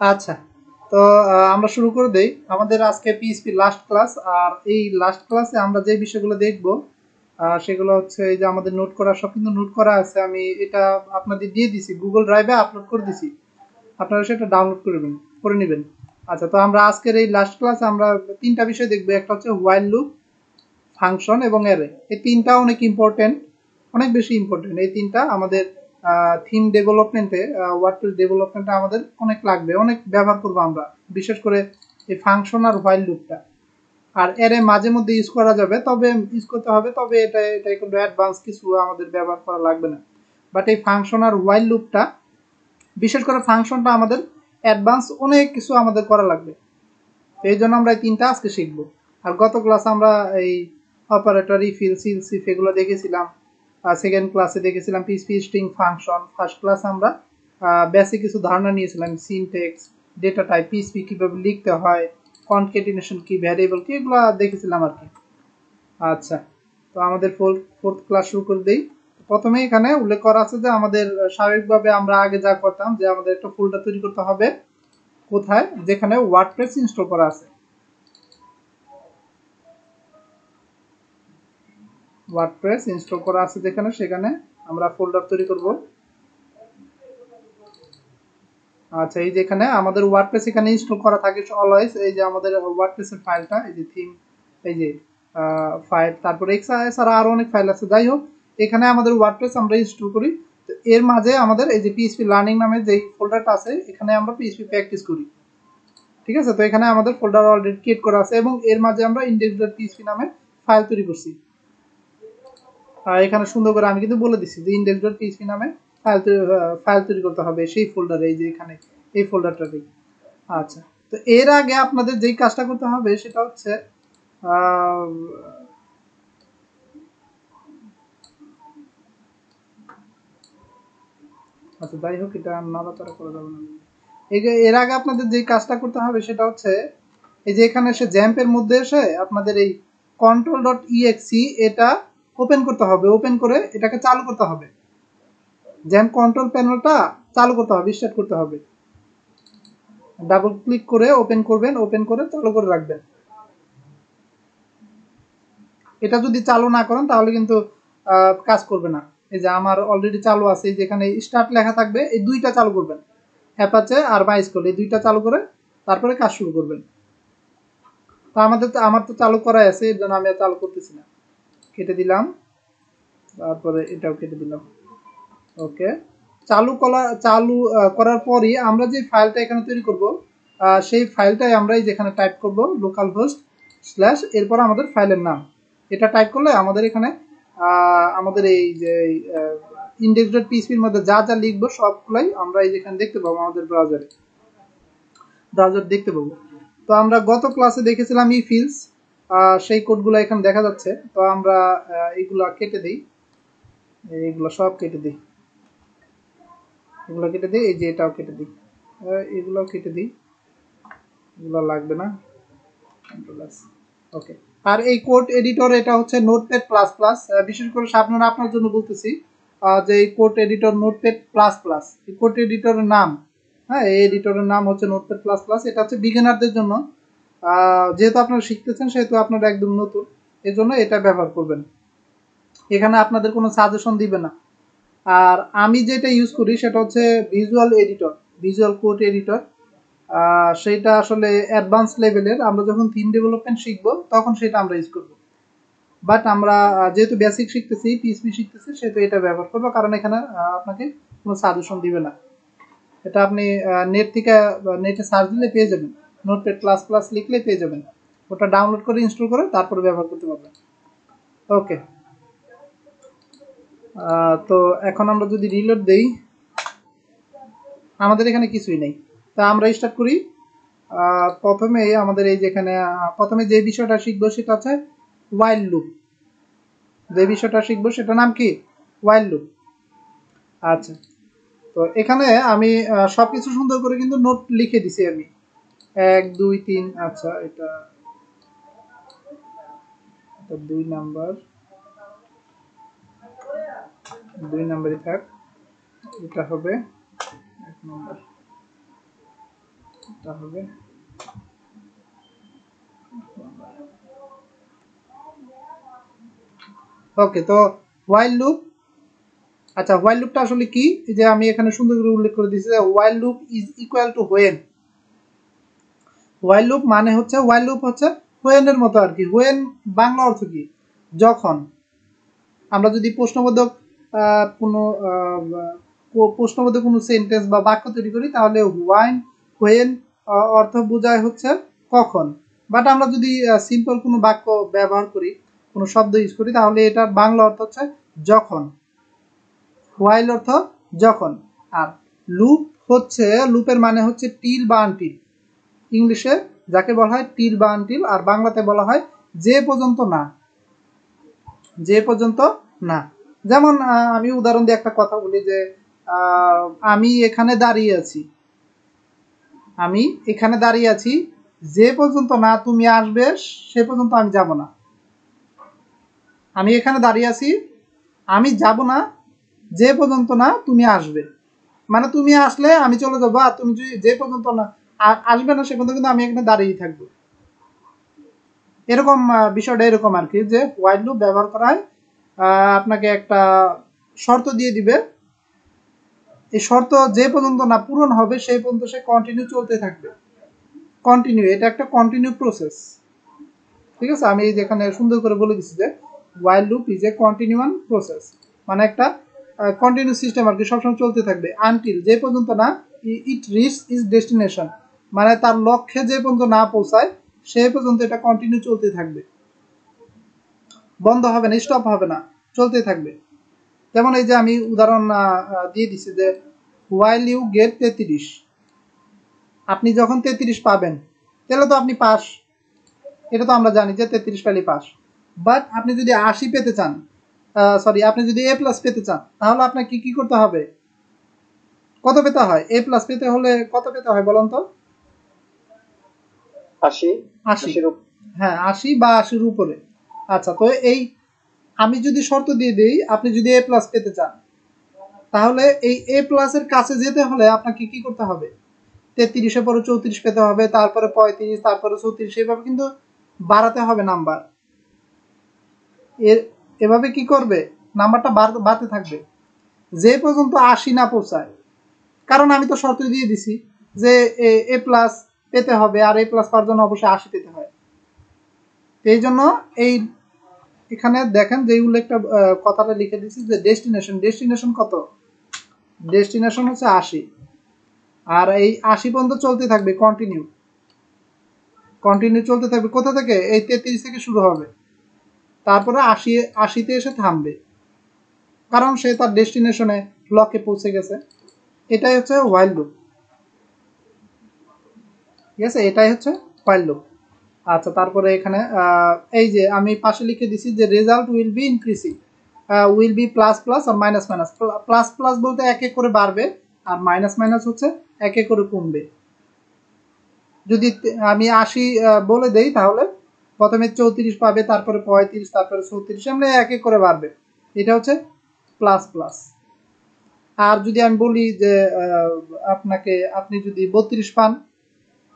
আচ্ছা, তো আমরা শুরু করে দেই। আমাদের আজকে পিএইচপি লাস্ট ক্লাস। আর এই লাস্ট ক্লাসে আমরা যে বিষয়গুলো দেখব সেগুলো হচ্ছে এই যে আমাদের নোট করা, সব কিন্তু নোট করা আছে। আমি এটা আপনাদের দিয়ে দিছি, গুগল ড্রাইভে আপলোড করে দিছি, আপনারা সেটা ডাউনলোড করে নেবেন। আচ্ছা, তো আমরা আজকের এই লাস্ট ক্লাসে আমরা তিনটা বিষয় দেখবো। একটা হচ্ছে হোয়াইল লুপ, ফাংশন এবং অ্যারে। এই তিনটা অনেক ইম্পর্টেন্ট, অনেক বেশি ইম্পর্টেন্ট। এই তিনটা আমাদের থিম ডেভেলপমেন্টে, ওয়ার্ডপ্রেস ডেভেলপমেন্টে আমাদের অনেক লাগবে, অনেক ব্যবহার করবো আমরা, বিশেষ করে এই ফাংশন আর হোয়াইল লুপটা। আর অ্যারে মাঝে মধ্যে ইউজ করা যাবে, তবে ইউজ করতে হবে, তবে এটা কোনো অ্যাডভান্স কিছু আমাদের ব্যবহার করা লাগবে না। বাট এই ফাংশন আর হোয়াইল লুপটা, বিশেষ করে ফাংশনটা আমাদের অ্যাডভান্স অনেক কিছু আমাদের করা লাগবে। এই জন্য আমরা এই তিনটা আজকে শিখবো। আর গত ক্লাস আমরা এই অপারেটর, রিফিল, সিলসিফ এগুলো দেখেছিলাম। সেকেন্ড ক্লাসে দেখেছিলাম PHP string function. First class আমরা বেসিক কিছু ধারণা নিয়েছিলাম, সিনটেক্স, ডেটা টাইপ, পিএইচপি কিভাবে লিখতে হয়, কনকেটিনেশন কি, ভ্যারিয়েবল কি, এগুলো দেখেছিলাম আর কি। আচ্ছা, তো আমাদের ফোর্থ ক্লাস শুরু করে দেই। প্রথমে এখানে উল্লেখ করা আছে যে আমাদের স্বাভাবিকভাবে আমরা আগে যা করতাম, যে আমাদের একটা ফোল্ডার তৈরি করতে হবে। কোথায়? যেখানে ওয়ার্ডপ্রেস ইনস্টল করা আছে। ওয়ার্ডপ্রেস ইনস্টল করা আছে যেখানে, সেখানে আমরা ফোল্ডার তৈরি করব। আচ্ছা, এই যেখানে আমাদের ওয়ার্ডপ্রেস এখানে ইনস্টল করা থাকে অলওয়েজ। এই যে আমাদের ওয়ার্ডপ্রেসের ফাইলটা, এই যে থিম, এই যে ফাইল, তারপরে এছাড়া আরো অনেক ফাইল আছে। যাই হোক, এখানে আমাদের ওয়ার্ডপ্রেস আমরা ইনস্টল করি। তো এর মাঝে আমাদের এই যে পিএইচপি লার্নিং নামে যে ফোল্ডারটা আছে, এখানে আমরা পিএইচপি প্র্যাকটিস করি। ঠিক আছে, তো এখানে আমাদের ফোল্ডার অলরেডি ক্রিয়েট করা আছে এবং এর মাঝে আমরা index.php নামে ফাইল তৈরি করছি। আর এখানে সুন্দর করে আমি কিন্তু বলে দিচ্ছি যে index.php নামে ফাইল তৈরি করতে হবে সেই ফোল্ডারে, এই যে এখানে এই ফোল্ডারটাতে। আচ্ছা, তো এর আগে আপনাদের যেই কাজটা করতে হবে সেটা হচ্ছে আচ্ছা যাই হোক, এটা নাড়াচাড়া করা যাবে না। এই যে এর আগে আপনাদের যেই কাজটা করতে হবে সেটা হচ্ছে এই যে এখানে এসে জ্যাম্পের মধ্যে এসে আপনাদের এই control.exe এটা ওপেন করতে হবে। ওপেন করে এটাকে চালু করতে হবে। জ্যাম্প কন্ট্রোল প্যানেলটা চালু করতে হবে, স্টার্ট করতে হবে। ডাবল ক্লিক করে ওপেন করবেন, ওপেন করে চালু করে রাখবেন। এটা যদি চালু না করেন তাহলে কিন্তু কাজ করবে না। এই যে আমার অলরেডি চালু আছে, যেখানে স্টার্ট লেখা থাকবে, এই দুইটা চালু করবেন, অ্যাপাচে আর মাইস্কুল, এই দুইটা চালু করে তারপরে কাজ শুরু করবেন। তো আমার তো চালু করাই আছে, এর জন্য আমি আর চালু করতেছি না। কেটে দিলাম, তারপরে এটাও কেটে দিলাম। ওকে, চালু করার পরই আমরা যে ফাইলটা এখানে তৈরি করব, সেই ফাইলটাই আমরা এই যেখানে টাইপ করব লোকাল হোস্ট স্ল্যাশ, এরপর আমাদের ফাইলের নাম। এটা টাইপ করলে আমাদের এখানে আমাদের এই যে index.php মধ্যে যা যা লিখবো সবগুলাই আমরা এই যেখানে দেখতে পাবো, আমাদের ব্রাউজার দেখতে পাবো। তো আমরা গত ক্লাসে দেখেছিলাম ই ফিল্ডস, সেই কোডগুলো এখানে দেখা যাচ্ছে। তো আমরা এইগুলা কেটে দিই, এইগুলো সব কেটে দিই, এগুলো কেটে দিই, এই যে এটাও কেটে দিই, এগুলোও কেটে দিই, এগুলো লাগবে না। ওকে, আর এই কোড এডিটর এটা হচ্ছে নোটপ্যাড প্লাস প্লাস। বিশেষ করে সাবধানে আপনার জন্য বলতেছি যে এই code editor notepad plus plus, এই কোড এডিটরের নাম, হ্যাঁ, এই এডিটরের নাম হচ্ছে নোটপ্যাড প্লাস প্লাস। এটা হচ্ছে বিগিনারদের জন্য। যেহেতু আপনারা শিখতেছেন সেহেতু আপনারা একদম নতুন, এই জন্য এটা ব্যবহার করবেন। এখানে আপনাদের কোনো সাজেশন দিবে না। আর আমি যেটা ইউজ করি সেটা হচ্ছে visual editor, visual code editor. সেটা আসলে অ্যাডভান্স লেভেলের। আমরা যখন থিম ডেভেলপমেন্ট শিখবো তখন সেটা আমরা ইউজ করবো। বাট আমরা যেহেতু বেসিক শিখতেছি, পিএইচপি শিখতেছি, সেহেতু এটা ব্যবহার করবো, কারণ এখানে আপনাকে কোনো সাজেশন দিবে না। এটা আপনি নেটে সার্চ দিলে পেয়ে যাবেন, নোটপ্যাড প্লাস প্লাস লিখলে পেয়ে যাবেন। ওটা ডাউনলোড করে ইনস্টল করে তারপরে ব্যবহার করতে পারবেন। ওকে, তো এখন আমরা যদি রিলোড দেই, আমাদের এখানে কিছুই নেই। তা আমরা স্টার্ট করি। প্রথমে আমাদের এই যেখানে প্রথমে যে বিষয়টা শিখবো সেটা হচ্ছে ওয়াইল লুপ। যে বিষয়টা শিখবো সেটার নাম কি? ওয়াইল লুপ। আচ্ছা, তো এখানে আমি সবকিছু সুন্দর করে কিন্তু নোট লিখে দিছি আমি, 1 2 3। আচ্ছা, এটা 2 নাম্বার, 2 নাম্বারই থাক, এটা হবে 1 নাম্বার। এটা হবে ওকে। তো হোয়াইল লুপ, আচ্ছা হোয়াইল লুপটা আসলে কি, যে আমি এখানে সুন্দর করে উল্লেখ করে দিয়েছি যে while loop is equal to when. While loop মানে হচ্ছে, হোয়াইল লুপ হচ্ছে হোয়েন এর মতো আর কি। হোয়েন বাংলা অর্থ কি, যখন। আমরা যদি প্রশ্নবোধক কোনো প্রশ্নবোধক কোনো সেন্টেন্স বা বাক্য তৈরি করি তাহলে হোয়েন অর্থ বোঝায় হচ্ছে কখন। বাট আমরা যদি সিম্পল কোনো বাক্য ব্যবহার করি, কোনো শব্দ ইউজ করি, তাহলে এটার বাংলা অর্থ হচ্ছে যখন। হোয়াইল অর্থ যখন। আর লুপ হচ্ছে, লুপের মানে হচ্ছে টিল বা আনটিল। ইংলিশে যাকে বলা হয় টিল বা আনটিল, আর বাংলাতে বলা হয় যে পর্যন্ত না, যে পর্যন্ত না। যেমন আমি উদাহরণ দিয়ে একটা কথা বলি যে আমি এখানে দাঁড়িয়ে আছি, আমি এখানে দাঁড়িয়ে আছি, যে পর্যন্ত না তুমি আসবে সে পর্যন্ত আমি যাব না। আমি এখানে দাঁড়িয়ে আছি, আমি যাব না যে পর্যন্ত না তুমি আসবে। মানে তুমি আসলে আমি চলে যাবো, আর তুমি যদি যে পর্যন্ত না আসবে না সে পর্যন্ত কিন্তু আমি এখানে দাঁড়িয়ে থাকবো। এরকম বিষয়টা এরকম আর কি, যে হোয়াইল লুপ ব্যবহার করা হয় আপনাকে একটা শর্ত দিয়ে দিবে, এই শর্ত যে পর্যন্ত না পূরণ হবে সেই পর্যন্ত সে কন্টিনিউ চলতে থাকবে। কন্টিনিউ, এটা একটা কন্টিনিউ প্রসেস। ঠিক আছে, আমি যেখানে সুন্দর করে বলে দিচ্ছি যে while loop is a continuous process, মানে একটা কন্টিনিউ সিস্টেম আর কি, সবসময় চলতে থাকবে। আনটিল, যে পর্যন্ত না ইট রিচ ইজ ডেস্টিনেশন, মানে তার লক্ষ্যে যে পর্যন্ত না পৌঁছায় সেই পর্যন্ত এটা কন্টিনিউ চলতে থাকবে, বন্ধ হবে না, স্টপ হবে না, চলতে থাকবে। যেমন এই যে আমি উদাহরণ দিয়ে দিচ্ছি যে হোয়াইল ইউ গেট 33, আপনি যখন 33 পাবেন তাহলে তো আপনি পাস, এটা তো আমরা জানি যে 33 পেলে পাস। বাট আপনি যদি 80 পেতে চান, সরি আপনি যদি এ প্লাস পেতে চান, তাহলে আপনাকে কি কি করতে হবে, কত পেতে হয়, এ প্লাস পেতে হলে কত পেতে হয় বলুন তো? 80। 80, হ্যাঁ 80 বা 80-র উপরে। আচ্ছা, তো এই আমি যদি শর্ত দিয়ে দিই, আপনি যদি এ প্লাস পেতে চান, তাহলে এই এ প্লাসের কাছে যেতে হলে আপনাকে কি করতে হবে, 33-এর পরে 34 পেতে হবে, তারপরে 35, তারপরে 34, এভাবে কিন্তু বাড়াতে হবে নাম্বার। এভাবে কি করবে, নাম্বারটা বাড়তে থাকবে যে পর্যন্ত 80 না পৌঁছায়। কারণ আমি তো শর্ত দিয়ে দিছি যে এ প্লাস পেতে হবে, আর এ প্লাস পাওয়ার জন্য অবশ্যই 80 পেতে হয়। এই জন্য এই এখানে দেখেন যে উল্লেখটা কথাটা লিখে দিচ্ছি যে ডেস্টিনেশন, ডেস্টিনেশন কত, ডেস্টিনেশন হচ্ছে 80। আর এই 80 পর্যন্ত চলতে থাকবে, কন্টিনিউ, কন্টিনিউ চলতে থাকবে। কোথা থেকে, এই 33 থেকে শুরু হবে, তারপরে 80-তে এসে থামবে, কারণ সে তার ডেস্টিনেশনে লক্ষ্যে পৌঁছে গেছে। এটাই হচ্ছে হোয়াইল লুপ। ঠিক আছে, এটাই হচ্ছে হোয়াইল লুপ। আচ্ছা, তারপরে এখানে এই যে আমি পাশে লিখে দিছি যে result will be increasing, will be plus plus আর মাইনাস মাইনাস। প্লাস প্লাস বলতে এক এক করে বাড়বে, আর মাইনাস মাইনাস হচ্ছে এক এক করে কমবে। যদি আমি 80 বলে দেই তাহলে প্রথমে 34 পাবে, তারপরে 35, তারপরে 36, এমনি এক এক করে বাড়বে। এটা হচ্ছে প্লাস প্লাস। আর যদি আমি বলি যে আপনাকে, আপনি যদি 32 পান,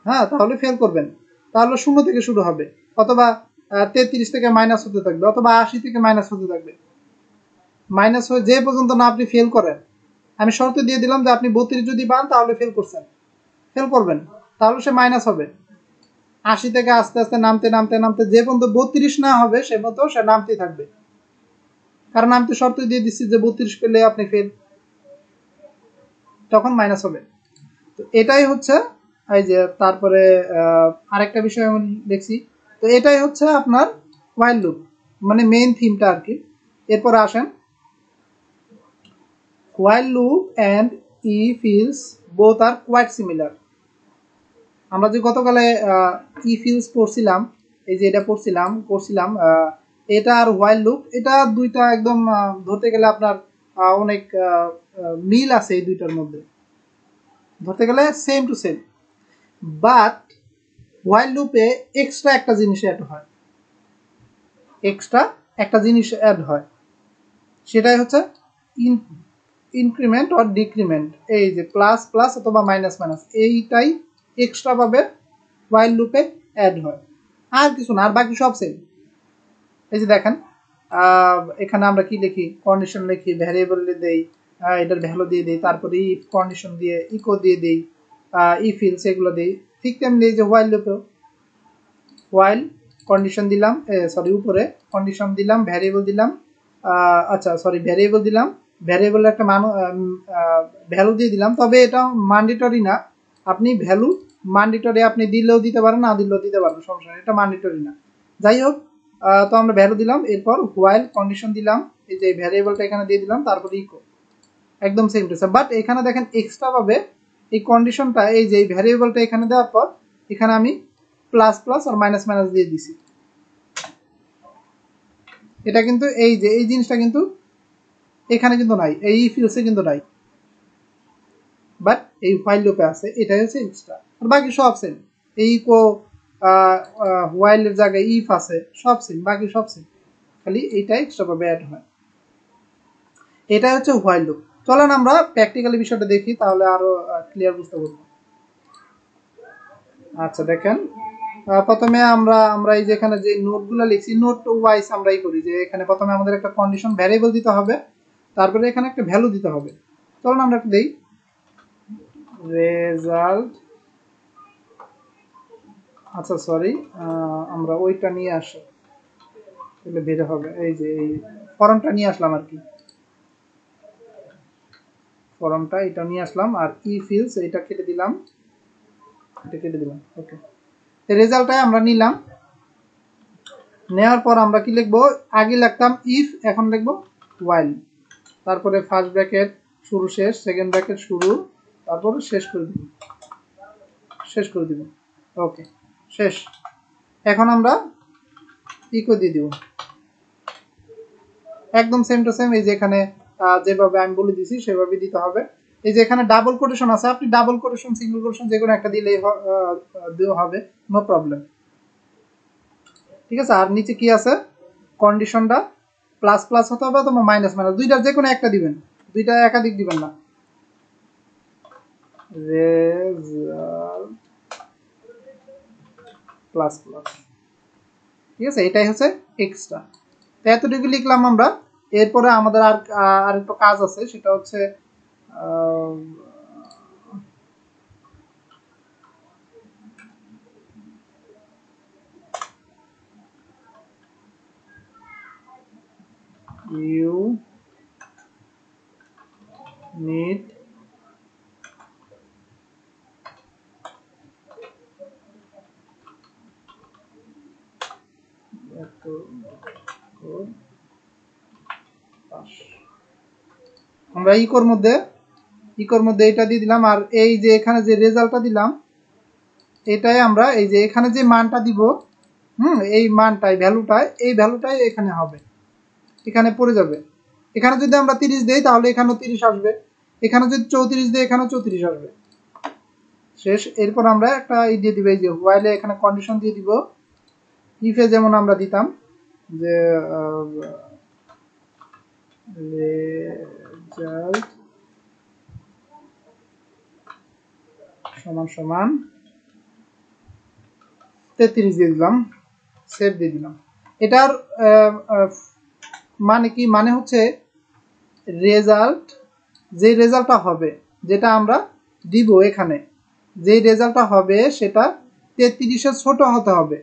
হ্যাঁ তাহলে ফেল করবেন, তাহলে 0 থেকে শুরু হবে, অথবা 33 থেকে মাইনাস হতে থাকবে, অথবা 80 থেকে মাইনাস হতে থাকবে, মাইনাস হয়ে যে পর্যন্ত না আপনি ফেল করেন। আমি শর্ত দিয়ে দিলাম যে আপনি 32 যদি পান তাহলে ফেল করছেন, ফেল করবেন, তাহলে সে মাইনাস হবে। 80 থেকে আস্তে আস্তে নামতে নামতে নামতে যে পর্যন্ত 32 না হবে সে পর্যন্ত সে নামতেই থাকবে, কারণ আমি তো শর্ত দিয়ে দিচ্ছি যে 32 পেলে আপনি ফেল, তখন মাইনাস হবে। তো এটাই হচ্ছে এই যে, তারপরে আরেকটা বিষয় আমি দেখছি। তো এটাই হচ্ছে আপনার হোয়াইল লুপ, মানে মেইন থিমটা আর কি। এরপরে আসেন, while loop and if else both are quite similar. আমরা যে গতকালে ইফ ইলস পড়ছিলাম, এই যে এটা করছিলাম এটা আর হোয়াইল লুপ, এটা দুইটা একদম ধরতে গেলে আপনার অনেক মিল আছে এই দুইটার মধ্যে, ধরতে গেলে same to same. But while লুপে এক্সট্রা একটা জিনিস অ্যাড হয়, এক্সট্রা একটা জিনিস অ্যাড হয়, সেটাই হচ্ছে ইনক্রিমেন্ট অর ডিক্রিমেন্ট। এই যে প্লাস প্লাস অথবা মাইনাস মাইনাস, এইটাই এক্সট্রা ভাবে হোয়াইল লুপে অ্যাড হয়, আর কিছু না, আর বাকি সব সেম। এই যে দেখেন এখানে আমরা কি লিখি, কন্ডিশন লিখি, ভ্যারিয়েবল দেই, এটার ভ্যালু দিয়ে দিই, তারপরে ইফ কন্ডিশন দিয়ে ইকো দিয়ে দিই, ইফ ইলস এগুলো দিই। ঠিক তেমনি এই যে হোয়াইল লুপেও হোয়াইল কন্ডিশন দিলাম, সরি উপরে কন্ডিশন দিলাম, ভ্যারিয়েবল দিলাম, আচ্ছা সরি ভ্যারিয়েবল দিলাম, ভ্যারিয়েবলের একটা মান ভ্যালু দিয়ে দিলাম। তবে এটা ম্যান্ডেটরি না, আপনি ভ্যালু ম্যান্ডেটরি আপনি দিলেও দিতে পারেন, না দিলেও দিতে পারেন, সমস্যা নেই, এটা ম্যান্ডেটরি না। যাই হোক, তো আমরা ভ্যালু দিলাম, এরপর হোয়াইল কন্ডিশন দিলাম, এই যে ভ্যারিয়েবলটা এখানে দিয়ে দিলাম, তারপর ইকো, একদম সেম টু সেম। বাট এখানে দেখেন এক্সট্রা ভাবে এই কন্ডিশনটা, এই যে ভ্যারিয়েবলটা এখানে দেওয়ার পর এখানে আমি প্লাস প্লাস আর মাইনাস মাইনাস দিয়ে দিছি। এটা কিন্তু এই যে এই জিনিসটা কিন্তু এখানে কিন্তু নাই, এই ফিল্ডসে কিন্তু নাই, বাট এই হোয়াইল লুপে আছে, এটাই হচ্ছে এক্সট্রা। আর বাকি সব সেম, এই ইকো হোয়াইলের জায়গায় ইফ আছে, সব সেম, বাকি সব সেম, খালি এইটা এক্সট্রা ভাবে অ্যাড হয়। এটা হচ্ছে হোয়াইল লুপ। চলেন আমরা প্র্যাকটিক্যালি বিষয়টা দেখি, তাহলে আরো ক্লিয়ার বুঝতে পারবো। আচ্ছা দেখেন, প্রথমে আমরা এই যে এখানে যে নোটগুলো লিখছি, নোট ওয়াইজ আমরা এই করি যে এখানে প্রথমে আমাদের একটা কন্ডিশন ভ্যারিয়েবল দিতে হবে, তারপরে এখানে একটা ভ্যালু দিতে হবে। চলুন আমরা একটু দেই, রেজাল্ট, আচ্ছা সরি আমরা ওইটা নিয়ে আসি, তাহলে বের হবে। এই যে এই ফর্মটা নিয়ে আসলাম আর কি, ফর্মটা এটা নিয়ে আসলাম, আর ই ফিল্ডস এটা কেটে দিলাম, এটা কেটে দিলাম। ওকে, এই রেজাল্টটাই আমরা নিলাম। নেওয়ার পর আমরা কি লিখবো, আগে লিখতাম ইফ, এখন লিখবো হোয়াইল, তারপরে ফার্স্ট ব্র্যাকেট শুরু শেষ, সেকেন্ড ব্র্যাকেট শুরু, তারপরে শেষ করে দিব, শেষ করে দিব। ওকে, শেষ। এখন আমরা ইকো দিয়ে দিব, একদম সেম টু সেম। এই যে এখানে যেভাবে আমি বলে দিছি সেভাবে দিতে হবে। এই যে এখানে ডাবল কোটেশন আছে, আপনি ডাবল কোটেশন সিঙ্গেল কোটেশন যে কোনো একটা দিলেই দেওয়া হবে, নো প্রবলেম, ঠিক আছে। আর নিচে কি আছে, কন্ডিশনটা প্লাস প্লাস হতে হবে অথবা মাইনাস মাইনাস, দুইটার যে কোনো একটা দিবেন, দুইটা একাধিক দিবেন না। রেজাল্ট প্লাস প্লাস, ঠিক আছে, এটাই হচ্ছে এক্সট্রা। তো এতটুকু লিখলাম আমরা। এরপরে আমাদের আর একটু কাজ আছে, সেটা হচ্ছে you need আমরা ইকোর মধ্যে এটা দিয়ে দিলাম, আর এই যে এখানে যে রেজাল্টটা দিলাম এটাই আমরা এই যে এখানে যে মানটা দিব, এই মানটাই এই ভ্যালুটাই এখানে হবে, এখানে পড়ে যাবে। এখানে যদি আমরা 30 দেই তাহলে এখানেও 30 আসবে, এখানে যদি 34 দেই এখানেও 34 আসবে, শেষ। এরপর আমরা একটা দিয়ে দিব, এই যে হোয়াইলে এখানে কন্ডিশন দিয়ে দিব, ইফে যেমন আমরা দিতাম যে রেজাল্ট সমান সমান 33 দিয়ে দিলাম, সেভ দিয়ে দিলাম। এটার মানে কি, মানে হচ্ছে রেজাল্ট, যে রেজাল্টটা হবে, যেটা আমরা দিব এখানে, যে রেজাল্টটা হবে সেটা 33-এর ছোট হতে হবে,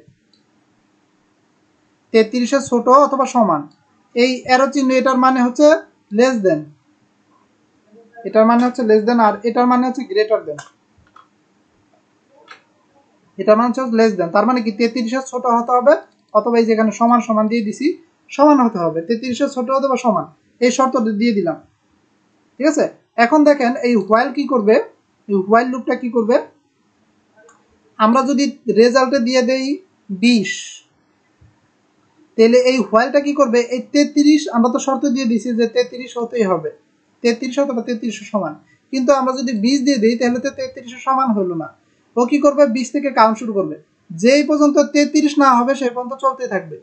33-এর ছোট অথবা সমান। এই অ্যারো চিহ্ন, এটার মানে হচ্ছে লেস দেন, এটার মানে হচ্ছে লেস দেন, আর এটার মানে হচ্ছে গ্রেটার দেন, এটার মানে হচ্ছে লেস দেন। তার মানে কি 33-এর ছোট হতে হবে, অথবা এই যেখানে সমান সমান দিয়ে দিছি, সমান হতে হবে, 33-এর ছোট অথবা সমান, এই শর্তটা দিয়ে দিলাম, ঠিক আছে। এখন দেখেন এই হোয়াইল কি করবে, এই হোয়াইল লুপটা কি করবে, আমরা যদি রেজাল্টে দিয়ে দেই 20, তাহলে এই হোয়াইলটা কি করবে, এই 33, আমরা তো শর্ত দিয়ে দিছি যে 33 হতেই হবে, 33 অথবা 33 সমান, কিন্তু আমরা যদি 20 দিয়ে দিই তাহলে তো 33 সমান হলো না। ও কি করবে, 20 থেকে কাউন্ট শুরু করবে, যেই পর্যন্ত 33 না হবে সেই পর্যন্ত চলতে থাকবে,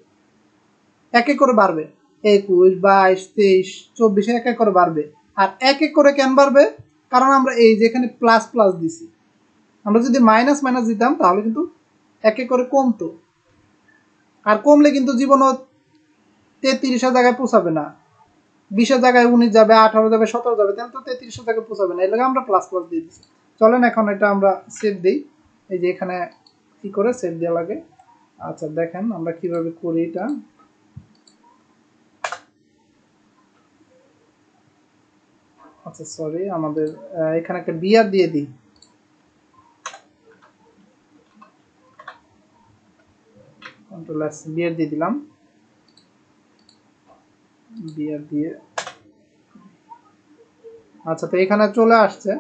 এক এক করে বাড়বে, 21, 22, 23, 24 এক এক করে বাড়বে। আর এক এক করে কেন বাড়বে, কারণ আমরা এই যেখানে প্লাস প্লাস দিছি, আমরা যদি মাইনাস মাইনাস দিতাম তাহলে কিন্তু এক এক করে কমতো, আর কমলে কিন্তু জীবনও 33-এর জায়গায় পৌঁছাবে না, 20-এর জায়গায় 19 যাবে, 18 যাবে, 17 যাবে, তাহলে তো 33-এর জায়গায় পৌঁছাবে না। এর লাগে আমরা প্লাস প্লাস দিয়ে দিচ্ছি। চলেন এখন এটা আমরা সেভ দিই। এই যে এখানে কি করে সেভ দেওয়া লাগে। আচ্ছা দেখেন আমরা কিভাবে করি এটা। আচ্ছা সরি, আমাদের এখানে একটা বিআর দিয়ে দিই। কন্ট্রোল এস, বিআর দিয়ে দিলাম। বিআর দিয়ে আচ্ছা, তো এখানে চলে আসছে।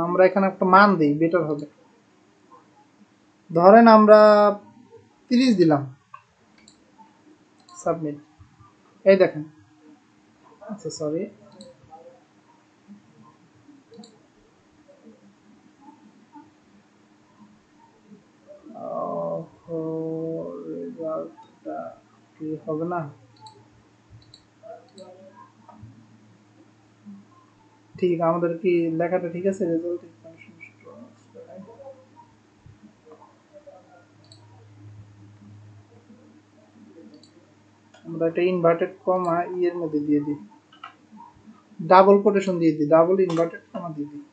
আমরা এখানে একটা মান দিই, বেটার হবে। ধরেন আমরা 30 দিলাম, সাবমিট। এই দেখেন, আচ্ছা সরি, রেজাল্টটা কি হবে না? ঠিক, আমাদের কি লেখাটা ঠিক আছে? রেজাল্ট আমরা একটা ইনভার্টেড কমা এর মধ্যে দিয়ে দিই, ডাবল কোটেশন দিয়ে দিই, ডাবল ইনভার্টেড কমা দিয়ে দিই,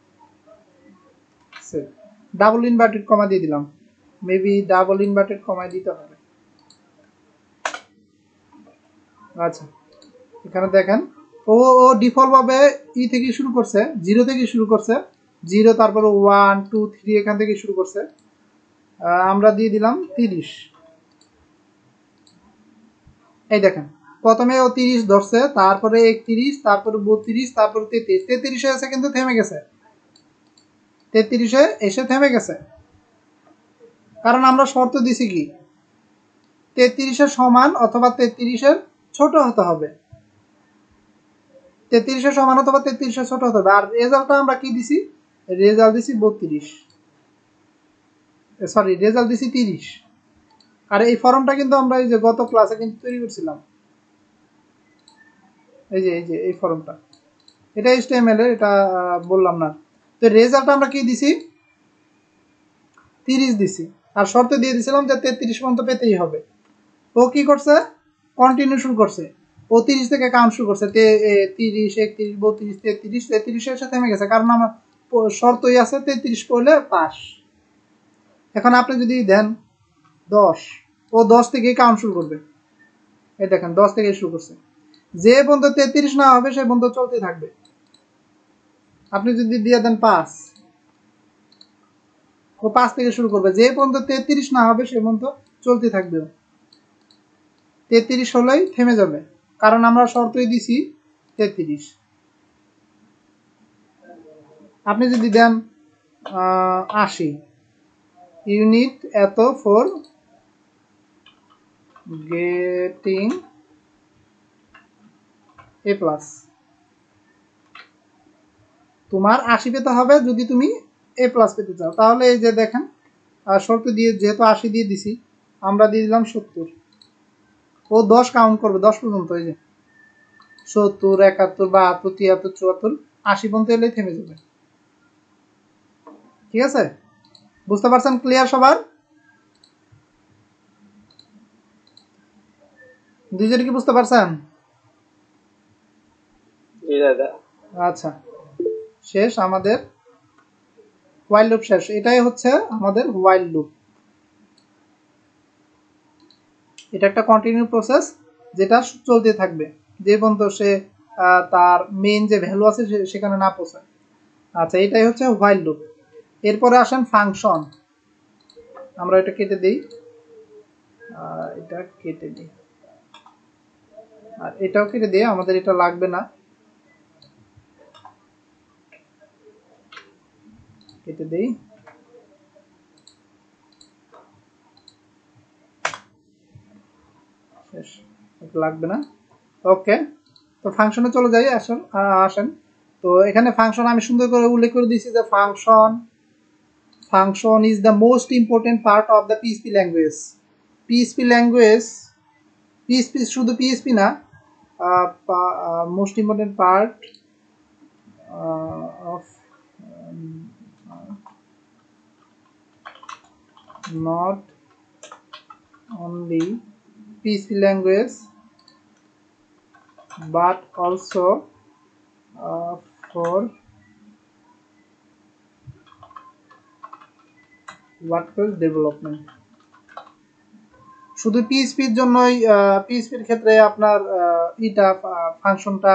ডাবল ইনভার্টেড কমা দিয়ে দিলাম। মেবি ডাবল ইনভার্টেড কমায় দিতে হবে। আচ্ছা এখানে দেখেন, ও ও ডিফল্ট ভাবে ই থেকে শুরু করছে, 0 থেকে শুরু করছে, 0 তারপরে 1 2 3 এখান থেকে শুরু করছে। আমরা দিয়ে দিলাম 30। এই দেখেন প্রথমে ও 30 ধরছে, তারপরে 31, তারপরে 32, তারপরে 33, 33-এ এসে কিন্তু থেমে গেছে, 33-এ এসে থেমে গেছে। কারণ আমরা শর্ত দিছি কি 33-এর সমান অথবা 33-এর ছোট হতে হবে, 33-এর সমান অথবা 33-এর ছোট হতে হবে। আর রেজাল্টটা আমরা কি দিছি, রেজাল্ট দিছি 32, সরি রেজাল্ট দিছি 30। আর এই ফর্মটা কিন্তু আমরা এই যে গত ক্লাসে কিন্তু তৈরি করছিলাম, এই যে এই ফর্মটা, এটা HTML এর, এটা বললাম না। তো রেজাল্ট আমরা কি দিছি 30 দিছি, আর শর্ত দিয়ে দিছিলাম যে 33 পর্যন্ত পেতেই হবে। ও কি করছে, কন্টিনিউ শুরু করছে, ও 30 থেকে কাউন্ট শুরু করছে, 30 31 32 33, 33-এর সাথে থেমে গেছে, কারণ আমার শর্তই আছে 33 পড়লে পাস। এখন আপনি যদি দেন 10, ও 10 থেকে কাউন্ট শুরু করবে। এই দেখেন 10 থেকে শুরু করছে, যে পর্যন্ত 33 না হবে সে পর্যন্ত চলতে থাকবে। আপনি যদি দিয়ে দেন 5, ও 5 থেকে শুরু করবে, যে পর্যন্ত 33 না হবে সে পর্যন্ত চলতে থাকবে। 33 হলেই থেমে যাবে, কারণ আমরা শর্তই দিছি 33। আপনি যদি দেন 80, ইউনিট এত ফর গেটিং এ প্লাস, তোমার 80 পেতে হবে যদি তুমি এ প্লাস পেতে চাও। তাহলে এই যে দেখেন শর্ত দিয়ে যেহেতু 80 দিয়ে দিছি, আমরা দিয়ে দিলাম 70। ও 10 কাউন্ট করবে 10 পর্যন্ত, এই যে 70 71 72 73 74 80 পর্যন্ত এলেই থেমে যাবে। ঠিক আছে, বুঝতে পারছেন? ক্লিয়ার সবার? দুইজনে কি বুঝতে পারছেন? আচ্ছা, শেষ আমাদের হোয়াইল লুপ শেষ। এটাই হচ্ছে আমাদের হোয়াইল লুপ। এটা একটা কন্টিনিউ প্রসেস যেটা চলতে থাকবে যে পর্যন্ত সে তার মেইন যে ভ্যালু আছে সেখানে না পৌঁছায়। আচ্ছা, এটাই হচ্ছে হোয়াইল লুপ। এরপরে আসেন ফাংশন। আমরা এটা কেটে দিই, এটা কেটে দিই, আর এটাও কেটে দিই, আমাদের এটা লাগবে না, কেটে দেই। শেষ, এটা লাগবে না। ওকে, তো ফাংশনে চলে যাই। আসেন, তো এখানে ফাংশন আমি সুন্দর করে উল্লেখ করে দিয়েছি যে function is the most important part of the PHP language. PHP language, PHP শুধু পিএইচপি না, most important part of not only PHP language but also for WordPress development. শুধু পিএইচপির জন্যই পিএইচপির ক্ষেত্রে আপনার এটা ফাংশনটা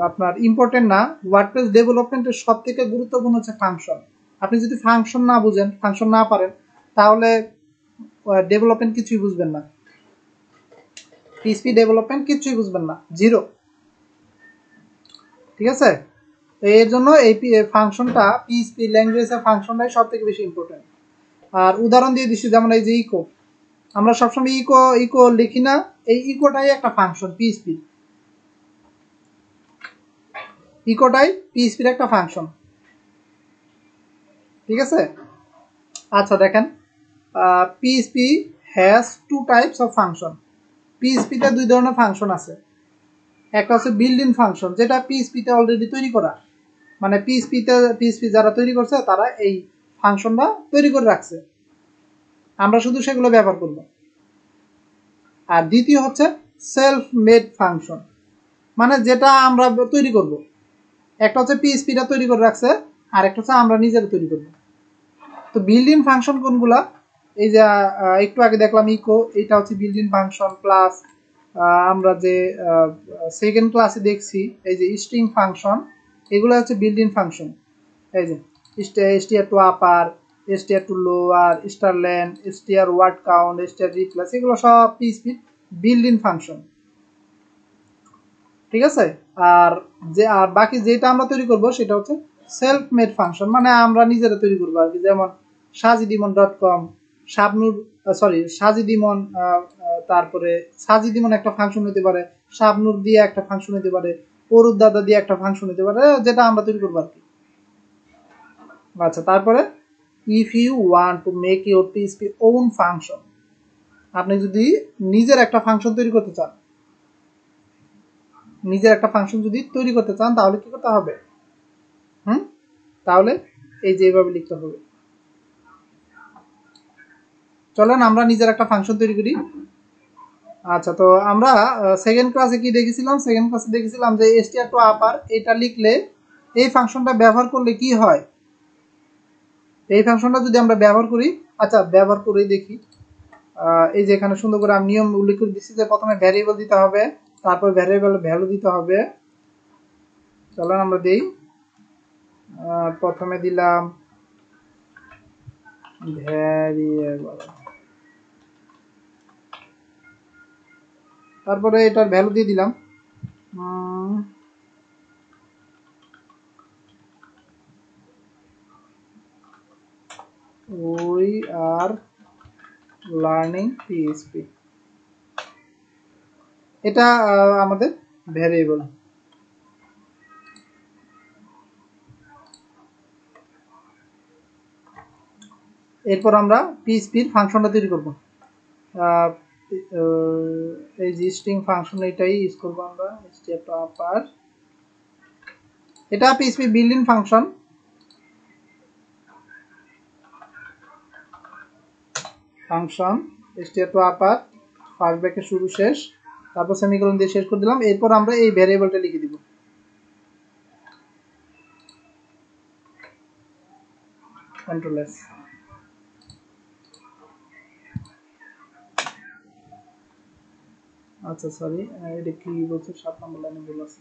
আপনার ইম্পর্টেন্ট না। ওয়ার্ডপ্রেস ডেভেলপমেন্টের সবথেকে গুরুত্বপূর্ণ হচ্ছে ফাংশন। আপনি যদি ফাংশন না বুঝেন, ফাংশন না পারেন, তাহলে ডেভেলপমেন্ট কিছুই বুঝবেন না। পিএইচপি ডেভেলপমেন্ট কিছুই বুঝবেন না, জিরো। ঠিক আছে, এর জন্য এই ফাংশনটা পিএইচপি ল্যাঙ্গুয়েজের ফাংশনটাই সবথেকে বেশি ইম্পর্টেন্ট। আর উদাহরণ দিয়ে দিচ্ছি, যেমন এই যে ইকো, আমরা সবসময় ইকো ইকো লিখি না, এই ইকোটাই একটা ফাংশন পিএইচপি। ইকোটাই পিএইচপির একটা ফাংশন। ঠিক আছে, আচ্ছা দেখেন, PHP has two types of function. পিএইচপিতে দুই ধরনের ফাংশন আছে। একটা হচ্ছে বিল্ড ইন ফাংশন, যেটা পিএইচপিতে অলরেডি তৈরি করা, মানে পিএইচপি যারা তৈরি করছে তারা এই ফাংশনটা তৈরি করে রাখছে, আমরা শুধু সেগুলো ব্যবহার করব। আর দ্বিতীয় হচ্ছে সেলফ মেড ফাংশন, মানে যেটা আমরা তৈরি করব। একটা হচ্ছে পিএইচপিটা তৈরি করে রাখছে, আর একটা হচ্ছে আমরা নিজেরা তৈরি করব। তো বিল্ড ইন ফাংশন কোনগুলা? এই যে একটু আগে দেখলাম ইকো, এটা হচ্ছে বিল্ড ইন ফাংশন। প্লাস আমরা যে সেকেন্ড ক্লাসে দেখছি এই যে স্ট্রিং ফাংশন, এগুলো হচ্ছে বিল্ড ইন ফাংশন। এই যে str to upper, str to lower, strlen, str word count, str replace, এগুলো সব পিএইচপি বিল্ড ইন ফাংশন। ঠিক আছে, আর বাকি যেটা আমরা তৈরি করব সেটা হচ্ছে সেলফ মেড ফাংশন, মানে আমরা নিজেরা তৈরি করবো আর কি। যেমন sajidimon.com, শাবনুর, সাজিদিমন, তারপরে সাজিদিমন একটা ফাংশন হতে পারে, শাবনুর দিয়ে একটা ফাংশন হতে পারে, অরুদ দাদা দিয়ে একটা ফাংশন হতে পারে, যেটা আমরা তৈরি করবো আর কি। আচ্ছা, তারপরে if you want to make your PHP own function, আপনি যদি নিজের একটা ফাংশন তৈরি করতে চান, তাহলে কি করতে হবে? তাহলে এই যে এইভাবে লিখতে হবে। চলেন আমরা নিজের একটা ফাংশন তৈরি করি। আচ্ছা, তো আমরা সেকেন্ড ক্লাসে কি দেখেছিলাম? সেকেন্ড ক্লাসে দেখেছিলাম যে str টু আপার, এটা লিখলে এই ফাংশনটা ব্যবহার করলে কি হয়। এই ফাংশনটা যদি আমরা ব্যবহার করি, আচ্ছা ব্যবহার করেই দেখি। এই যে এখানে সুন্দর করে আমি নিয়ম উল্লেখ করে দিচ্ছি যে প্রথমে ভ্যারিয়েবল দিতে হবে, তারপর ভ্যারিয়েবল ভ্যালু দিতে হবে। চলেন আমরা দেই। প্রথমে দিলাম ভ্যারিয়েবল, তারপরে এটার ভ্যালু দিয়ে দিলাম we are learning PHP, এটা আমাদের ভ্যারিয়েবল। এরপর আমরা পিএইচপির ফাংশনটা তৈরি করব। এই যে স্ট্রিং ফাংশন, এটাই ইউজ করব আমরা, str টু আপার, এটা PHP build in function. Function str to upper, first bracket শুরু শেষ, তারপর সেমিকোলন দিয়ে শেষ করে দিলাম। এরপর আমরা এই ভ্যারিয়েবলটা লিখে দিব, কন্ট্রোল এস। আচ্ছা সরি, এটা কি বলছে, 7 নম্বর লাইনে ভুল আছে।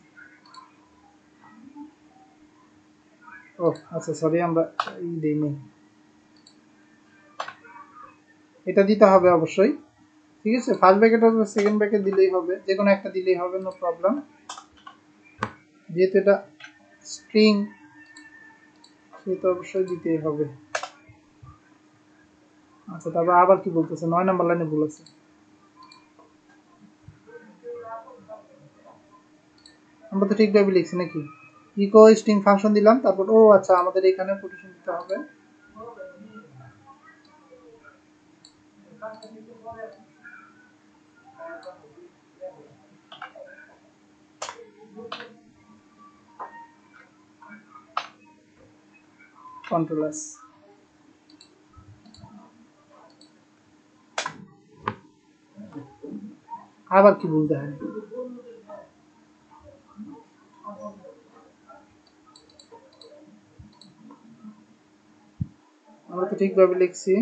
ও আচ্ছা সরি, আমরা দেইনি, এটা দিতে হবে অবশ্যই। ঠিক আছে, ফার্স্ট ব্র্যাকেট অথবা সেকেন্ড ব্র্যাকেট দিলেই হবে, যে কোনো একটা দিলেই হবে, নো প্রবলেম, যেহেতু এটা স্ট্রিং সেটা অবশ্যই দিতেই হবে। আচ্ছা, তারপর আবার কি বলতেছে, 9 নম্বর লাইনে ভুল আছে। আমরা তো ঠিকভাবে লিখছি নাকি? ইকো স্ট্রিং ফাংশন দিলাম, তারপর ও আচ্ছা আমাদের এখানে কোটেশন দিতে হবে। Control S. আবার কি বলতে হয়, আমরা তো ঠিকভাবে লিখছি।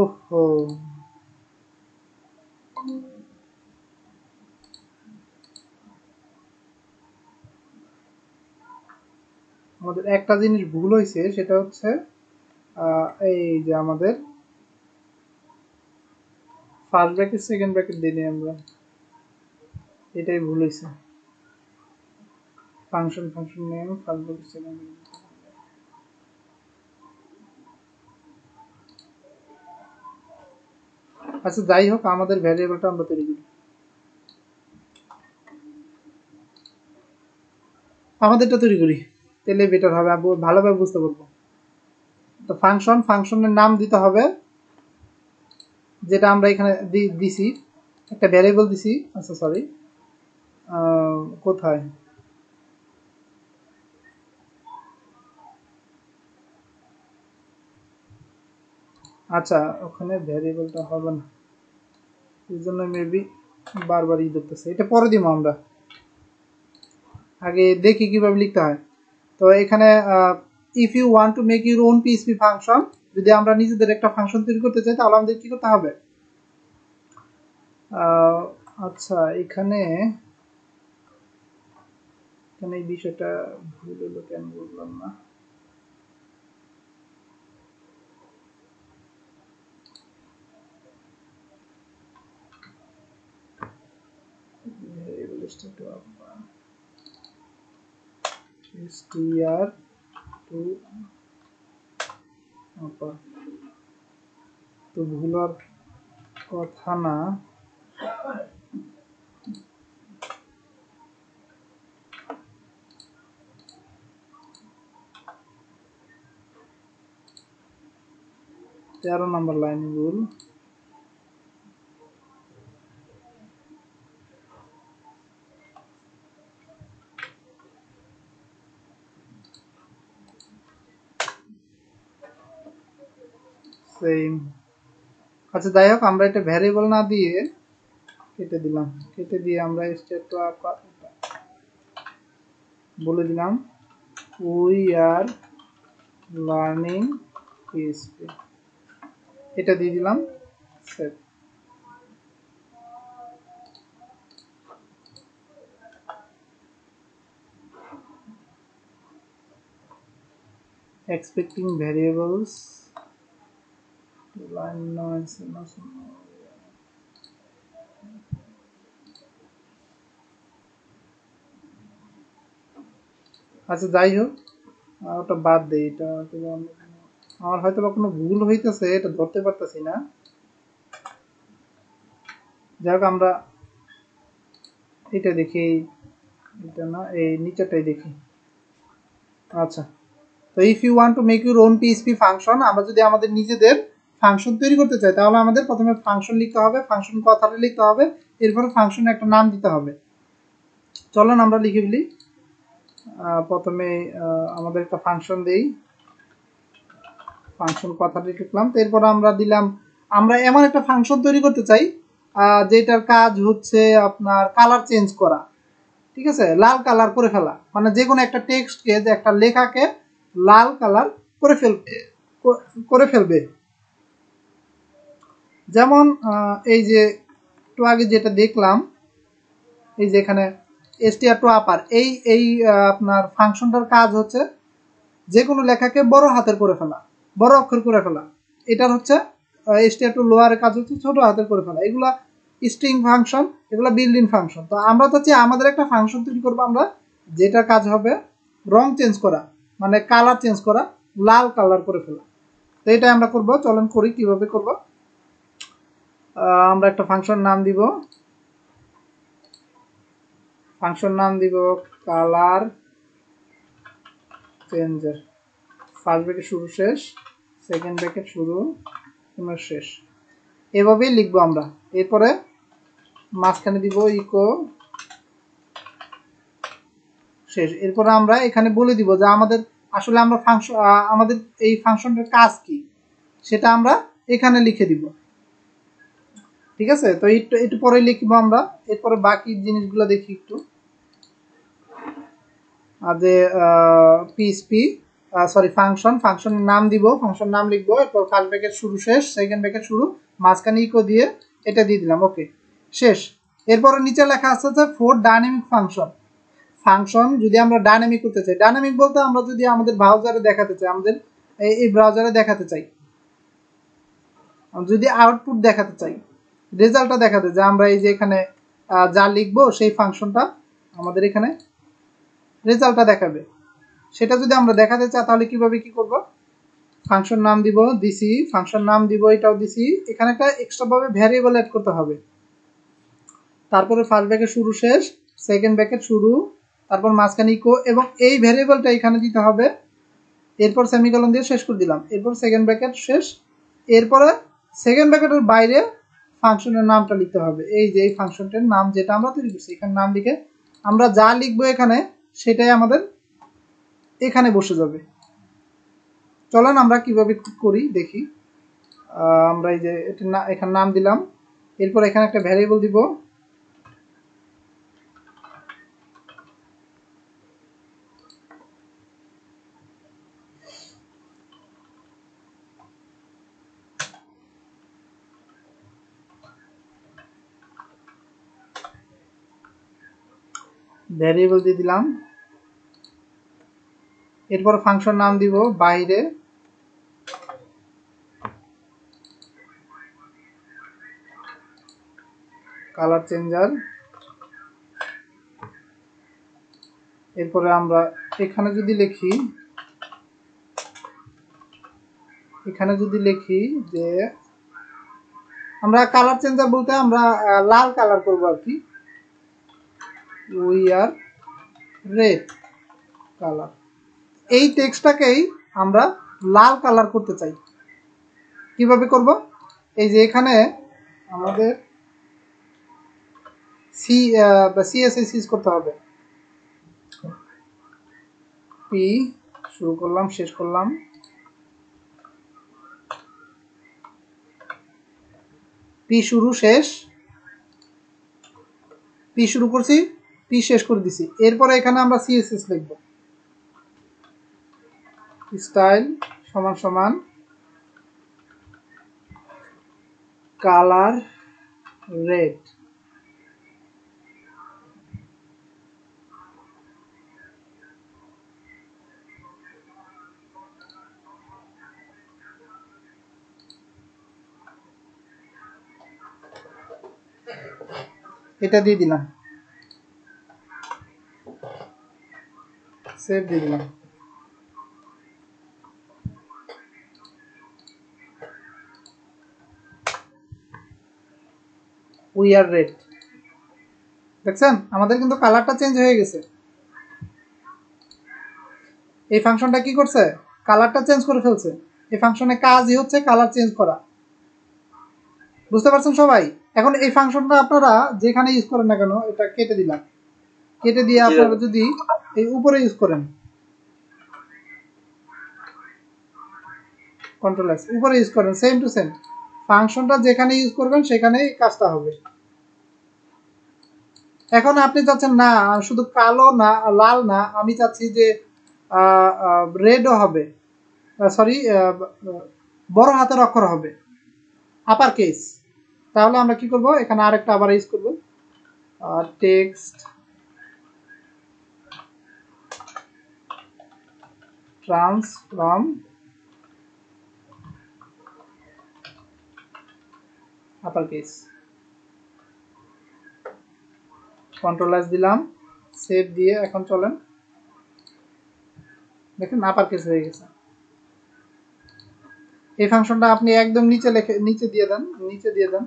ওহো, আমাদের একটা জিনিস ভুল হয়েছে, সেটা হচ্ছে এই যে আমাদের ফার্স্ট ব্র্যাকেট সেকেন্ড ব্র্যাকেট দিই আমরা, এটাই ভুল হয়েছে। Function name first bracket second bracket. আচ্ছা যাই হোক, আমাদের ভ্যারিয়েবলটা আমরা তৈরি করি, আমাদেরটা তৈরি করি, তাহলে বেটার হবে, ভালোভাবে বুঝতে পারবো। তো ফাংশনের নাম দিতে হবে, যেটা আমরা এখানে দিছি, একটা ভ্যারিয়েবল দিছি। আচ্ছা সরি, কোথায়, আচ্ছা ওখানে ভ্যারিয়েবলটা হবে না, এই জন্য মেবি বারবার ধরতেছে, এটা পরে দিব আমরা, আগে দেখি কিভাবে লিখতে হয়। তো এখানে if you want to make your own PHP function, যদি আমরা নিজেদের একটা ফাংশন তৈরি করতে চাই, তাহলে আমাদের কি করতে হবে? আচ্ছা এখানে এই বিষয়টা ভুল হলো, কেন বললাম না। str to তো ভুল হওয়ার কথা না, তেরো নম্বর লাইন ভুল। সেম। আচ্ছা যাই হোক, আমরা এটা ভ্যারিয়েবল না দিয়ে কেটে দিলাম, কেটে দিয়ে আমরা স্টেট বলে দিলাম উই আর লার্নিং পিএইচপি, এটা দিয়ে দিলাম save. expecting variables line noise। আচ্ছা যাই হোক, ওটা বাদ দেই, এটা আমার হয়তো বা কোনো ভুল হইতেছে, এটা ধরতে পারতেছি না। যাই হোক, আমরা এটা দেখি, এটা না, এই নিচেরটাই দেখি। আচ্ছা, তো if you want to make your own PHP function, আমরা যদি আমাদের নিজেদের ফাংশন তৈরি করতে চাই, তাহলে আমাদের প্রথমে ফাংশন লিখতে হবে, ফাংশন কথাটা লিখতে হবে, এরপরে ফাংশনে একটা নাম দিতে হবে। চলুন আমরা লিখে ফেলি। প্রথমে আমাদের একটা ফাংশন দেই, ফাংশন কথাটা লিখলাম, তো এরপর আমরা দিলাম, আমরা এমন একটা ফাংশন তৈরি করতে চাই যেটার কাজ হচ্ছে আপনার কালার চেঞ্জ করা, ঠিক আছে, লাল কালার করে ফেলা, মানে যে কোনো একটা টেক্সটকে, যে একটা লেখাকে লাল কালার করে ফেলবে। যেমন এই যে একটু আগে যেটা দেখলাম, এই যে এখানে str to upper, এই আপনার ফাংশনটার কাজ হচ্ছে যে কোনো লেখাকে বড় হাতের করে ফেলা। বড় অক্ষর করে ফেলা। এটার হচ্ছে str2 লোয়ারের কাজ হচ্ছে ছোট হাতের করে ফেলা। এগুলা স্ট্রিং ফাংশন, এগুলা বিল্ড ইন ফাংশন। তো আমরা তো চাই আমাদের একটা ফাংশন তৈরি করবো আমরা, যেটা কাজ হবে রং চেঞ্জ করা, মানে কালার চেঞ্জ করা, লাল কালার করে ফেলা। তো এটা আমরা করব, চলুন করি কিভাবে করব। আমরা একটা ফাংশন নাম দিব, কালার চেঞ্জার। ফার্স্ট ব্র্যাকেট শুরু শেষ, সেকেন্ড ব্র্যাকেট শুরু শেষ, এভাবেই লিখবো আমরা। এরপরে মাঝখানে দিব ইকো শেষ। এরপরে আমরা এখানে বলে দিব যে আমাদের আসলে আমরা ফাংশন, আমাদের এই ফাংশনটার কাজ কি সেটা আমরা এখানে লিখে দিব। ঠিক আছে, তো একটু পরে লিখবো আমরা। এরপরে বাকি জিনিসগুলো দেখি একটু। যে পিএসপি ফাংশনের নাম দিব, ফাংশন নাম লিখবো, এরপর ফার্স্ট ব্র্যাকেট শুরু শেষ, সেকেন্ড ব্র্যাকেট শুরু, মাঝখানে ইকো দিয়ে এটা দিয়ে দিলাম, ওকে শেষ। এরপরে নিচে লেখা আছে যে ফর ডাইনামিক ফাংশন যদি আমরা ডাইনামিক করতে চাই, ডাইনামিক বলতে আমরা যদি আমাদের ব্রাউজারে দেখাতে চাই, আমাদের এই ব্রাউজারে দেখাতে চাই, যদি আউটপুট দেখাতে চাই, রেজাল্টটা দেখাতে চাই, আমরা এই যে এখানে যা লিখবো সেই ফাংশনটা আমাদের এখানে রেজাল্টটা দেখাবে, সেটা যদি আমরা দেখাতে চাই তাহলে কিভাবে কি করব, ফাংশন নাম দিব দিছি, ফাংশন নাম দিব এটাও দিছি, এখানে একটা এক্সট্রা ভাবে ভ্যারিয়েবল অ্যাড করতে হবে। তারপরে ফার্স্ট ব্র্যাকেট শুরু শেষ, সেকেন্ড ব্র্যাকেট শুরু, তারপর মাঝখানে ইকো, এবং এই ভ্যারিয়েবলটা এখানে দিতে হবে। এরপর সেমিকোলন দিয়ে শেষ করে দিলাম, এরপর সেকেন্ড ব্র্যাকেট শেষ। এরপরে সেকেন্ড ব্র্যাকেটের বাইরে ফাংশনের নামটা লিখতে হবে, এই যে এই ফাংশনটার নাম যেটা আমরা তৈরি করছি এখানে নাম লিখে আমরা যা লিখবো এখানে সেটাই আমাদের এখানে বসে যাবে। চলেন আমরা কিভাবে করি দেখি। আমরা এই যে এটা এখানে নাম দিলাম, এরপর এখানে একটা ভ্যারিয়েবল দিব, ভ্যারিয়েবল দিয়ে দিলাম। এরপর ফাংশন নাম দিব বাইরে, কালার চেঞ্জার। এরপরে আমরা এখানে যদি লিখি যে আমরা কালার চেঞ্জার বলতে আমরা লাল কালার করব আর কি, উই আর রেড কালার, এই টেক্সটটাকেই আমরা লাল কালার করতে চাই। কিভাবে করব, এই যে এখানে আমাদের সিএসএস ইউজ করতে হবে, পি শুরু করলাম শেষ করলাম, পি শুরু শেষ, পি শুরু করছি পি শেষ করে দিছি। এরপরে এখানে আমরা সিএসএস লিখব, স্টাইল সমান সমান কালার রেড, এটা দিয়ে দিলাম, সেভ দিয়ে দিলাম। উই আর রেড, দেখছেন আমাদের কিন্তু কালারটা চেঞ্জ হয়ে গেছে। এই ফাংশনটা কি করছে, কালারটা চেঞ্জ করে ফেলছে। এই ফাংশনের কাজই হচ্ছে কালার চেঞ্জ করা, বুঝতে পারছেন সবাই? এখন এই ফাংশনটা আপনারা যেখানে ইউজ করেন না কেন, এটা কেটে দিলাম, কেটে দিয়ে আপনারা যদি এই উপরে ইউজ করেন, কন্ট্রোল এস, উপরে ইউজ করেন, সেম টু সেম ফাংশনটা যেখানে ইউজ করবেন সেখানেই কাজটা হবে। এখন আপনি চাচ্ছেন না শুধু কালো না লাল না, আমি চাচ্ছি যে রেডও হবে, সরি বড় হাতের অক্ষর হবে, আপার কেস। তাহলে আমরা কি করব, এখানে আরেকটা আবার ইউজ করব, text transform upper case, control S দিলাম, সেভ দিয়ে এখন চলেন, দেখেন আপার কেস হয়ে গেছে। এই ফাংশনটা আপনি একদম নিচে নিচে দিয়ে দেন,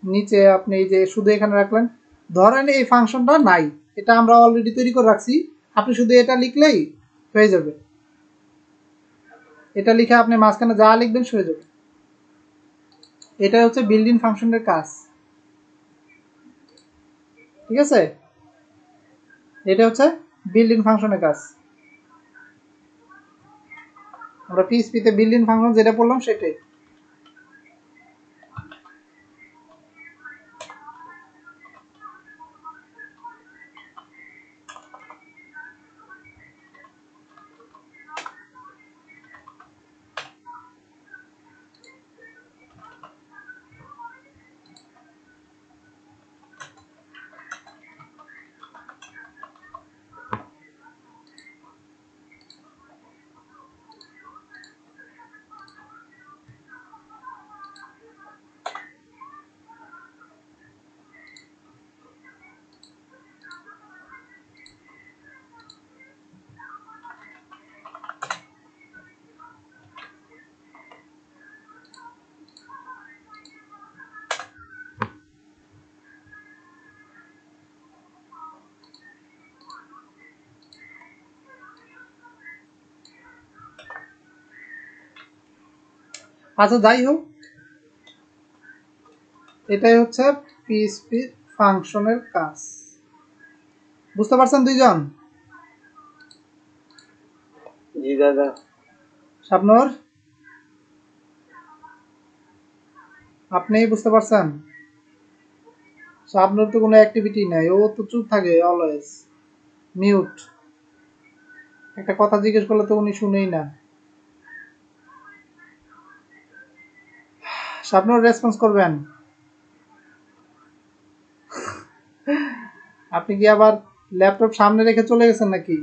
নিচে আপনি এই যে শুধু এখানে রাখলেন, ধরেন এই ফাংশনটা নাই, এটা আমরা অলরেডি তৈরি করে রাখছি, আপনি শুধু এটা লিখলেই হয়ে যাবে, এটা লিখে আপনি মাঝখানে যা লিখবেন হয়ে যাবে। এটা হচ্ছে বিল্ট ইন ফাংশনের কাজ, ঠিক আছে, এটা হচ্ছে বিল্ট ইন ফাংশনের কাজ। আমরা পিএইচপিতে বিল্ট ইন ফাংশন যেটা বললাম সেটাই। আচ্ছা যাই হোক, এটাই হচ্ছে পিএইচপি ফাংশনের কাজ। বুঝতে পারছেন দুইজন? জি দাদা। শাবনূর, আপনি বুঝতে পারছেন? শাবনূর তো কোনো অ্যাক্টিভিটি নাই, ও তো চুপ থাকে অলওয়েজ, মিউট। একটা কথা জিজ্ঞেস করলে তো উনি শুনেই না। শাবনূর রেসপন্স করবেন? আপনি কি আবার ল্যাপটপ সামনে রেখে চলে গেছেন নাকি?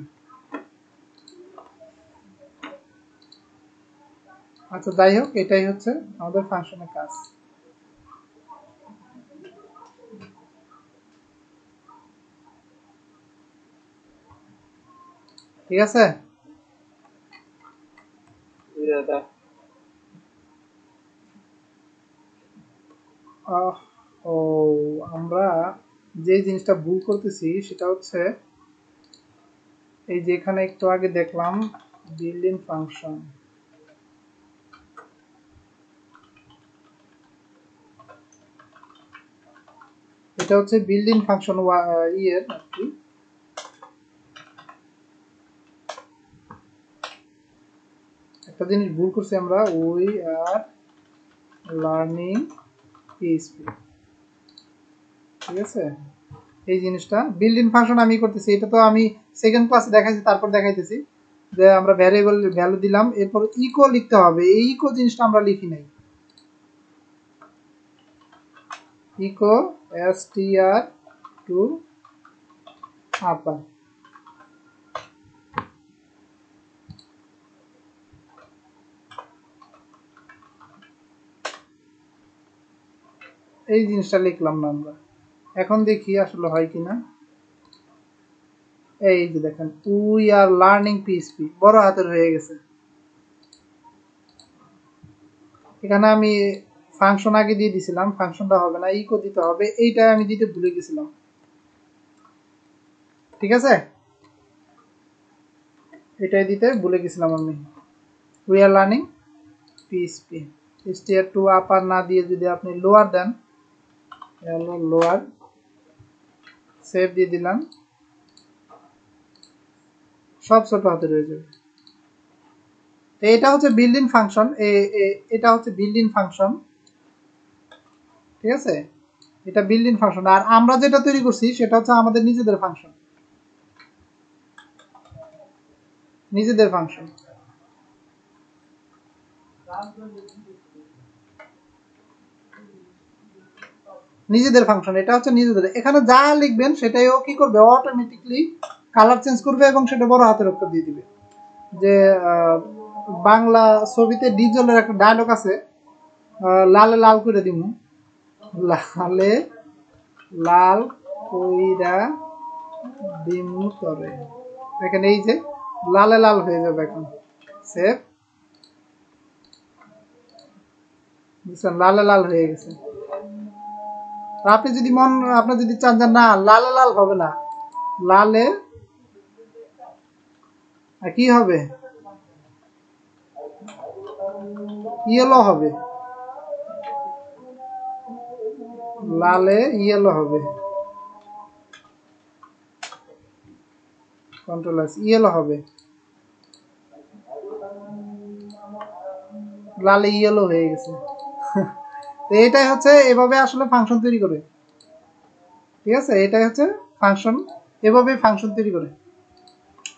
আচ্ছা যাই হোক, এটাই হচ্ছে আমাদের ফাংশনের কাজ। ঠিক আছে, ও আমরা যে জিনিসটা ভুল করতেছি সেটা হচ্ছে এই যে এখানে একটু আগে দেখলাম বিল্ট ইন ফাংশন, এটা হচ্ছে বিল্ট ইন ফাংশন ইয়ের আর কি। একটা জিনিস ভুল করছি আমরা, উই আর লার্নিং পিএইচপি, ঠিক আছে, এই জিনিসটা বিল্ট ইন ফাংশন আমি করতেছি, এটা তো আমি সেকেন্ড ক্লাসে দেখাইছি, তারপর দেখাইতেছি যে আমরা ভ্যারিয়েবল ভ্যালু দিলাম, এরপর ইকো লিখতে হবে, এই ইকো জিনিসটা আমরা লিখি নাই, ইকো str টু আপার, এই জিনিসটা লিখলাম না আমরা। এখন দেখি আসলে হয় কিনা। এই যে দেখেন উই আর লার্নিং পিএইচপি বড় হাতের হয়ে গেছে। এখানে আমি ফাংশন আগে দিয়ে দিছিলাম, ফাংশনটা হবে না, ইকো দিতে হবে, এইটা আমি দিতে ভুলে গেছিলাম। ঠিক আছে, এটাই দিতে ভুলে গেছিলাম আমি। We are learning PHP, str to upper না দিয়ে যদি আপনি লোয়ার দেন, লোয়ার, সেভ দিয়ে দিলাম, সব ছোট হাতে রয়ে যাবে। এটা হচ্ছে বিল্ট ইন ফাংশন, এটা হচ্ছে বিল্ট ইন ফাংশন, ঠিক আছে, এটা বিল্ট ইন ফাংশন। আর আমরা যেটা তৈরি করছি সেটা হচ্ছে আমাদের নিজেদের ফাংশন, নিজেদের ফাংশন, নিজেদের ফাংশন, এটা হচ্ছে নিজেদের। এখানে যা লিখবেন সেটাই ও কি করবে, অটোমেটিকলি কালার চেঞ্জ করবে এবং সেটা বড় হাতের অক্ষর দিয়ে দিবে। যে বাংলা ছবিতে ডিজলের একটা ডায়লগ আছে, লালে লাল করে দিমু, লালে লাল কইরা দিমু তরে। দেখেন এই যে লালে লাল হয়ে যাবে এখন। সেভ। বুঝছেন, লালে লাল হয়ে গেছে। আপনি যদি আপনি যদি চান যে না লালে লাল হবে না, লালে কি হবে, ইয়েলো হবে, লালে ইয়েলো হবে, কন্ট্রোল এস, ইয়েলো হবে, লালে ইয়েলো হয়ে গেছে। তো এটাই হচ্ছে এভাবে আসলে ফাংশন তৈরি করে। ঠিক আছে, এটাই হচ্ছে ফাংশন, এভাবে ফাংশন তৈরি করে।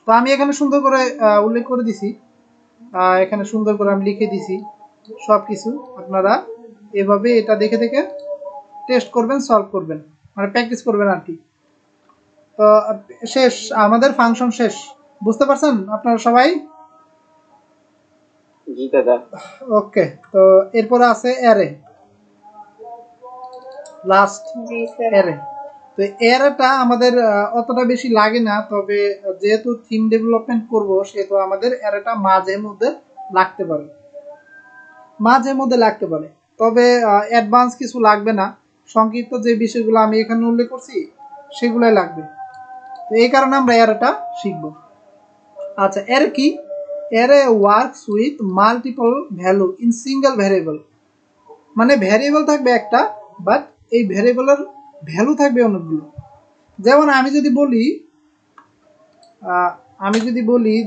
তো আমি এখানে সুন্দর করে উল্লেখ করে দিছি, এখানে সুন্দর করে আমি লিখে দিছি সবকিছু। আপনারা এভাবে এটা দেখে দেখে টেস্ট করবেন, সলভ করবেন, মানে প্র্যাকটিস করবেন আর কি। তো শেষ, আমাদের ফাংশন শেষ। বুঝতে পারছেন আপনারা সবাই? জি দাদা। ওকে, তো এরপরে আছে অ্যারে, লাস্ট অ্যারে। তো অ্যারেটা আমাদের অতটা বেশি লাগে না, তবে যেহেতু থিম ডেভেলপমেন্ট করব সেহেতু আমাদের অ্যারেটা মাঝে মধ্যে লাগতে পারে, মাঝে মধ্যে লাগতে পারে। তবে অ্যাডভান্স কিছু লাগবে না, সংক্ষিপ্ত যে বিষয়গুলো আমি এখানে উল্লেখ করছি সেগুলোই লাগবে। তো এই কারণে আমরা অ্যারেটা শিখব। আচ্ছা, অ্যারে কি? Array works with multiple value in single variable. মানে ভ্যারিয়েবল থাকবে একটা, বাট এই ভ্যারিয়েবলের ভ্যালু থাকবে অনেকগুলো। যেমন আমি যদি বলি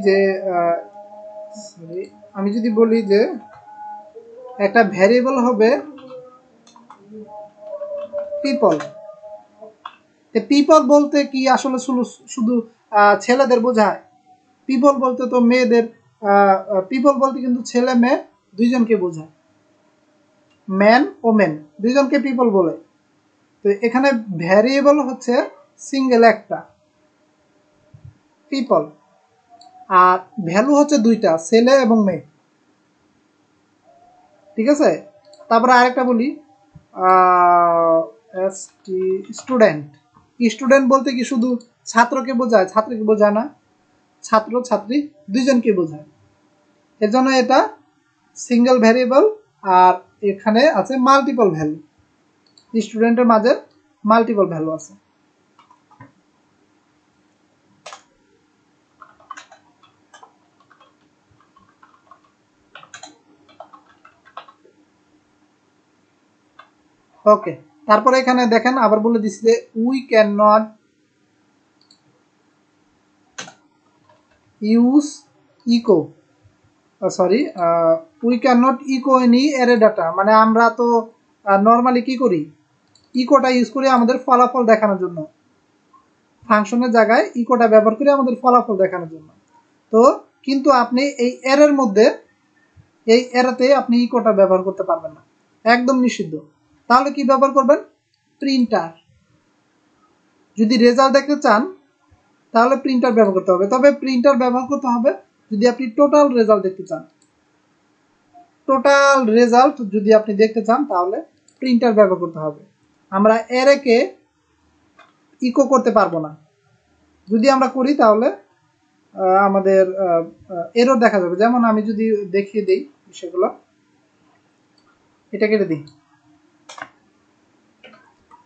যে আমি যদি বলি যে একটা ভ্যারিয়েবল হবে পিপল। পিপল বলতে কি আসলে শুধু ছেলেদের বোঝায়? পিপল বলতে তো মেয়েদের, পিপল বলতে কিন্তু ছেলে মেয়ে দুইজনকে বোঝায়, ম্যান ও মেন দুইজনকে পিপল বলে। তো এখানে ভ্যারিয়েবল হচ্ছে সিঙ্গেল একটা, পিপল, আর ভ্যালু হচ্ছে দুইটা, ছেলে এবং মেয়ে। ঠিক আছে, তারপরে আরেকটা বলি, স্টুডেন্ট। স্টুডেন্ট বলতে কি শুধু ছাত্রকে বোঝায়? ছাত্রকে বোঝায় না, ছাত্র ছাত্রী দুইজনকে বোঝায়। এর জন্য এটা সিঙ্গেল ভ্যারিয়েবল, আর এখানে আছে মাল্টিপল ভ্যালু। স্টুডেন্টের মাঝে মাল্টিপল ভ্যালু আছে। ওকে, তারপরে এখানে দেখেন আবার বলে দিচ্ছি যে we can not use echo, sorry, we can not echo any array data. মানে আমরা তো নর্মালি কি করি, ইকোটা ইউজ করি আমাদের ফলাফল দেখানোর জন্য, ফাংশনের জায়গায় ইকোটা ব্যবহার করি আমাদের ফলাফল দেখানোর জন্য। তো কিন্তু আপনি এই অ্যারের মধ্যে, এই অ্যারেতে আপনি ইকোটা ব্যবহার করতে পারবেন না, একদম নিষিদ্ধ। তাহলে কি ব্যবহার করবেন? প্রিন্টার। যদি রেজাল্ট দেখতে চান তাহলে প্রিন্টার ব্যবহার করতে হবে, তবে প্রিন্টার ব্যবহার করতে হবে যদি আপনি টোটাল রেজাল্ট দেখতে চান। টোটাল রেজাল্ট যদি আপনি দেখতে চান তাহলে প্রিন্টার ব্যবহার করতে হবে। আমরা অ্যারেকে ইকো করতে পারবো না, যদি আমরা করি তাহলে আমাদের এরর দেখা যাবে। যেমন আমি যদি দেখিয়ে দিই সেগুলো, এটা কেটে দিই,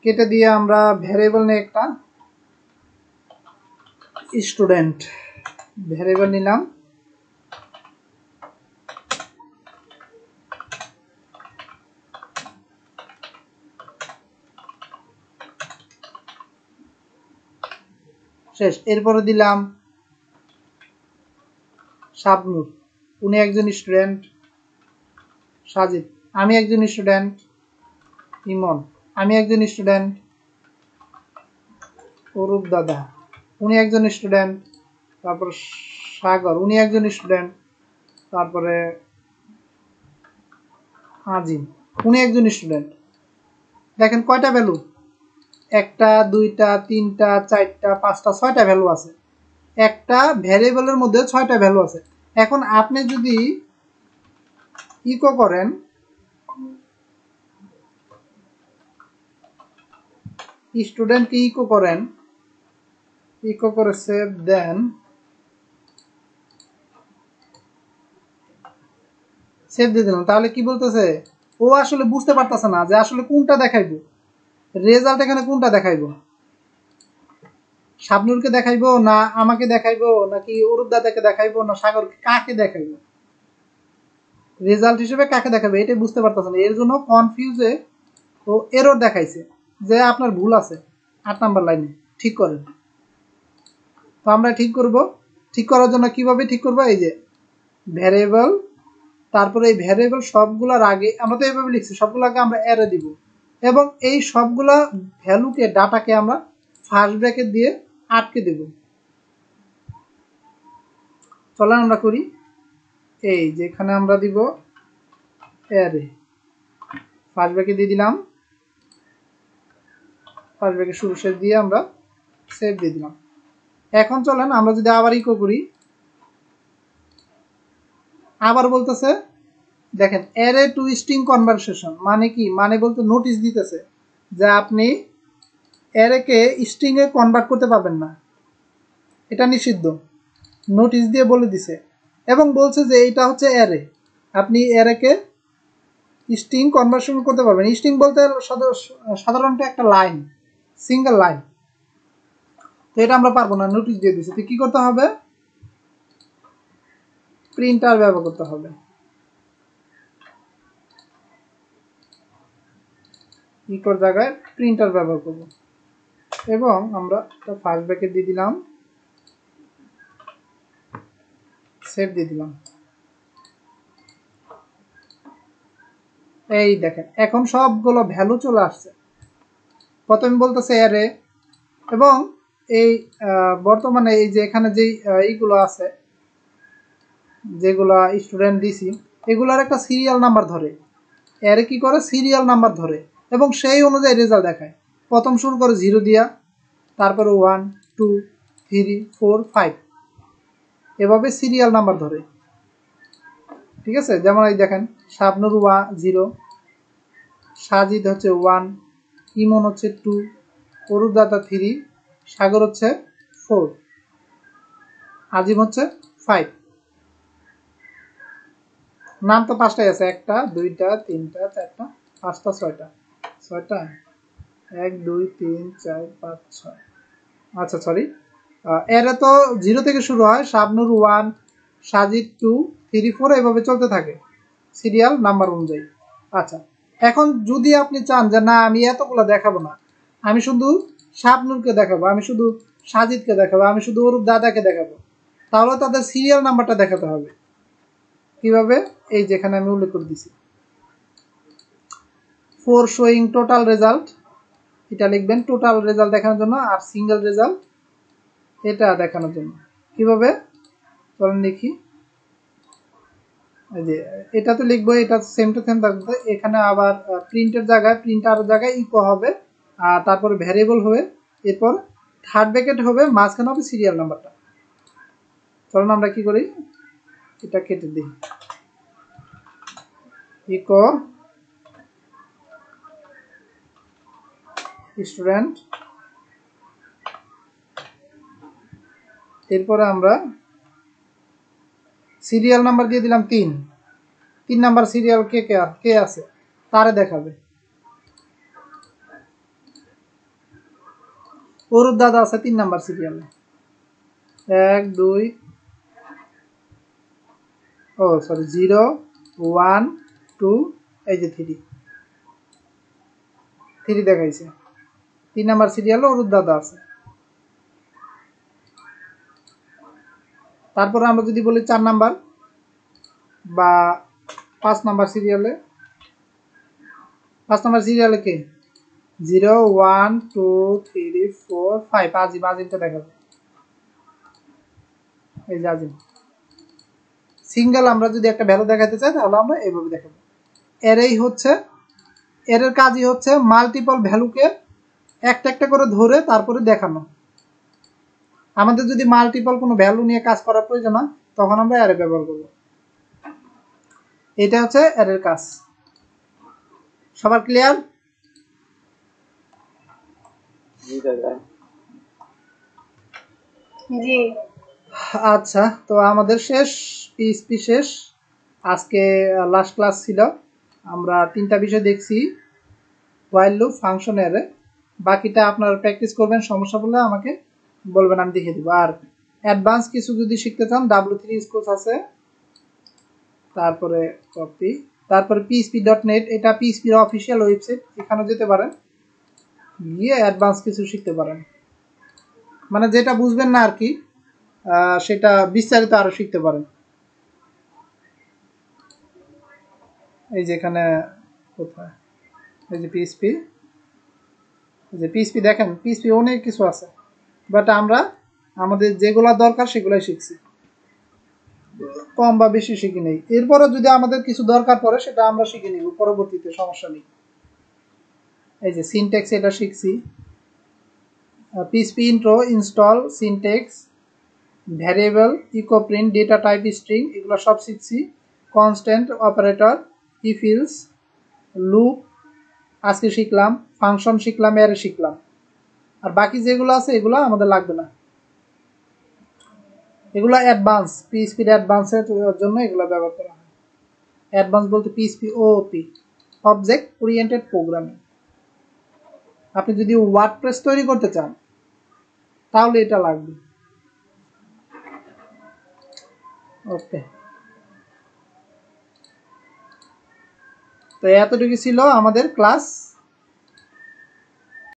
কেটে দিয়ে আমরা ভ্যারিয়েবল নিয়ে একটা স্টুডেন্ট ভ্যারিয়েবল নিলাম, শেষ। এরপরে দিলাম শাবনুর, উনি একজন স্টুডেন্ট, সাজিদ আমি একজন স্টুডেন্ট, ইমন আমি একজন স্টুডেন্ট, অরূপ দাদা উনি একজন স্টুডেন্ট, তারপর সাগর উনি একজন স্টুডেন্ট, তারপরে আজিম উনি একজন স্টুডেন্ট। দেখেন কয়টা ভ্যালু, একটা দুইটা তিনটা চারটা পাঁচটা ছয়টা ভ্যালু আছে, একটা ভ্যারিয়েবলের মধ্যে ছয়টা ভ্যালু আছে। এখন আপনি যদি ইকো করেন, স্টুডেন্টকে ইকো করেন, ইকো করে সেভ দেন, সেভ দিয়ে দিলাম। তাহলে কি বলতেছে, ও আসলে বুঝতে পারতেছে না যে আসলে কোনটা দেখাইবো, রেজাল্ট এখানে কোনটা দেখাইবো, শাবনুরকে দেখাইবো না আমাকে দেখাইবো নাকি অরূপ দাদাকে দেখাইবো না সাগর, কাকে দেখাইবো, রেজাল্ট হিসেবে কাকে দেখাবে এটাই বুঝতে পারতেছে না। এর জন্য কনফিউজে ও এরর দেখাইছে যে আপনার ভুল আছে 8 নাম্বার লাইনে, ঠিক করেন। তো আমরা ঠিক করব, ঠিক করার জন্য কিভাবে ঠিক করবো, এই যে ভ্যারিয়েবল, তারপরে এই ভ্যারিয়েবল সবগুলোর আগে আমরা তো এইভাবে লিখছি, সবগুলো আগে আমরা অ্যারে দিব এবং এই সবগুলা ভ্যালুকে ডাটাকে আমরা ফার্স্ট ব্র্যাকেট দিয়ে আটকে দেব। চলেন আমরা করি, এই যেখানে আমরা দিব অ্যারে, ফার্স্ট ব্র্যাকেট দিয়ে দিলাম, ফার্স্ট ব্র্যাকেট শুরু শেষ দিয়ে আমরা সেভ দিয়ে দিলাম। এখন চলেন আমরা যদি আবার ইকো করি, আবার বলতেছে দেখেন অ্যারে টু স্ট্রিং কনভারসেশন, মানে কি, মানে বলতে নোটিশ দিতেছে যে আপনি অ্যারেকে স্ট্রিং এ কনভার্ট করতে পারবেন না, এটা নিষিদ্ধ, নোটিশ দিয়ে বলে দিছে। এবং বলছে যে এটা হচ্ছে অ্যারে, আপনি অ্যারেকে স্ট্রিং কনভার্সন করতে পারবেন। স্ট্রিং বলতে সাধারণত একটা লাইন, সিঙ্গেল লাইন, তো এটা আমরা পারবো না, নোটিশ দিয়ে দিছে। তো কি করতে হবে, প্রিন্টার ব্যবহার করতে হবে, ইকোর জায়গায় প্রিন্টার ব্যবহার করব এবং আমরা ফার্স্ট ব্র্যাকেট দিয়ে দিলাম, সেভ দিয়ে দিলাম। এই দেখেন এখন সবগুলো ভ্যালু চলে আসছে। প্রথমে বলতেছে অ্যারে এবং এই বর্তমানে এই যে এখানে যেই এইগুলো আছে যেগুলো স্টুডেন্ট দিছি এগুলোর একটা সিরিয়াল নাম্বার ধরে, অ্যারে কি করে সিরিয়াল নাম্বার ধরে এবং সেই অনুযায়ী রেজাল্ট দেখায়। প্রথম শুরু করে 0 দিয়া, তারপরে 1 2 3 4 5 এভাবে সিরিয়াল নাম্বার ধরে, ঠিক আছে। যেমন এই দেখেন শাবনুর 0, সাজিদ হচ্ছে 1, ইমন হচ্ছে 2, অরূপ দাতা 3, সাগর হচ্ছে 4, আজিম হচ্ছে 5। নাম তো 5টাই আছে, 1টা 2টা 3টা 4টা 5টা 6টা 6টা 1 2 3 4 5 6, আচ্ছা সরি, এরা তো 0 থেকে শুরু হয়, শাবনুর 1, সাজিদ 2 3 4 এভাবে চলতে থাকে সিরিয়াল নাম্বার অনুযায়ী। আচ্ছা এখন যদি আপনি চান যে না আমি এতগুলো দেখাবো না, আমি শুধু শাবনুরকে দেখাবো, আমি শুধু সাজিদকে দেখাবো, আমি শুধু অরূপ দাদাকে দেখাবো, তাহলে তাদের সিরিয়াল নাম্বারটা দেখাতে হবে। কিভাবে, এই যেখানে আমি উল্লেখ করে দিছি, ফর শোয়িং টোটাল রেজাল্ট, এটা লিখবেন টোটাল রেজাল্ট দেখানোর জন্য, আর সিঙ্গেল রেজাল্ট এটা দেখানোর জন্য। কিভাবে চলেন দেখি, এই যে এটা তো লিখবো, এটা সেম টু সেম থাকবে, এখানে আবার প্রিন্টের জায়গায় প্রিন্টার জায়গায় ইকো হবে, আর তারপরে ভ্যারিয়েবল হবে, এরপর থার্ড ব্র্যাকেট হবে, মাঝখানে হবে সিরিয়াল নাম্বারটা। চলুন আমরা কি করি, এটা কেটে দিই, ইকো স্টুডেন্ট, এরপরে আমরা সিরিয়াল নাম্বার দিয়ে দিলাম 3 নাম্বার সিরিয়াল কে আছে তারে দেখাবে। অরূপ দাদা আছে 3 নাম্বার সিরিয়ালে, 1 2 ও সরি 0 1 2, এই যে 3 দেখাইছে, 3 নাম্বার সিরিয়ালে অরূপ দাদা আছে। তারপরে আমরা যদি বলি 4 নাম্বার বা 5 নাম্বার সিরিয়ালে, 5 নাম্বার সিরিয়ালে কে, 0 1 2 3 4 5, আজিমকে দেখাবে, এই যে আজিম। সিঙ্গেল আমরা যদি একটা ভ্যালু দেখাতে চাই তাহলে আমরা এইভাবে দেখাবো। এরই হচ্ছে, এর কাজই হচ্ছে মাল্টিপল ভ্যালুকে একটা একটা করে ধরে তারপরে দেখানো। আমাদের যদি মাল্টিপল কোনো ভ্যালু নিয়ে কাজ করার প্রয়োজন হয় তখন আমরা অ্যারে ব্যবহার করব। এটা হচ্ছে অ্যারের কাজ। সবার ক্লিয়ার? জি দাদা। জি। আচ্ছা, তো আমাদের শেষ, পিএইচপি শেষ। আজকে লাস্ট ক্লাস ছিল। আমরা 3টা বিষয় দেখছি, হোয়াইল লুপ, ফাংশন, অ্যারে। বাকিটা আপনারা প্র্যাকটিস করবেন, সমস্যা পড়লে আমাকে বলবেন, আমি দেখিয়ে দিব। আর অ্যাডভান্স কিছু যদি শিখতে চান, W3 কোর্স আছে, তারপরে কপি, তারপরে PHP.net, এটা পিএইচপির অফিসিয়াল ওয়েবসাইট, এখানে যেতে পারেন, গিয়ে অ্যাডভান্স কিছু শিখতে পারেন। মানে যেটা বুঝবেন না আর কি, সেটা বিস্তারিত আরো শিখতে পারেন। এই যে এখানে কোথায়, এই যে পিএইচপি, এই যে পিএইচপি দেখেন, পিএইচপি অনেক কিছু আছে, বাট আমরা আমাদের যেগুলা দরকার সেগুলাই শিখছি, কম বা বেশি শিখি নেই। এরপরে যদি আমাদের কিছু দরকার পড়ে সেটা আমরা শিখে নিব পরবর্তীতে, সমস্যা নেই। এই যে সিনট্যাক্স, এটা শিখছি, PHP intro, install, syntax, variable, echo print, data type, string, এগুলো সব শিখছি। Constant, operator, if else, loop আজকে শিখলাম, ফাংশন শিখলাম, অ্যারে শিখলাম। আর বাকি যেগুলো আছে এগুলো আমাদের লাগবে না, এগুলো অ্যাডভান্স, পিএইচপির অ্যাডভান্সের জন্য এগুলো ব্যবহার করা হয়। অ্যাডভান্স বলতে PHP OOP, object oriented programming. আপনি যদি ওয়ার্ডপ্রেস তৈরি করতে চান তাহলে এটা লাগবে। ওকে, তো এতটুকু ছিল আমাদের ক্লাস।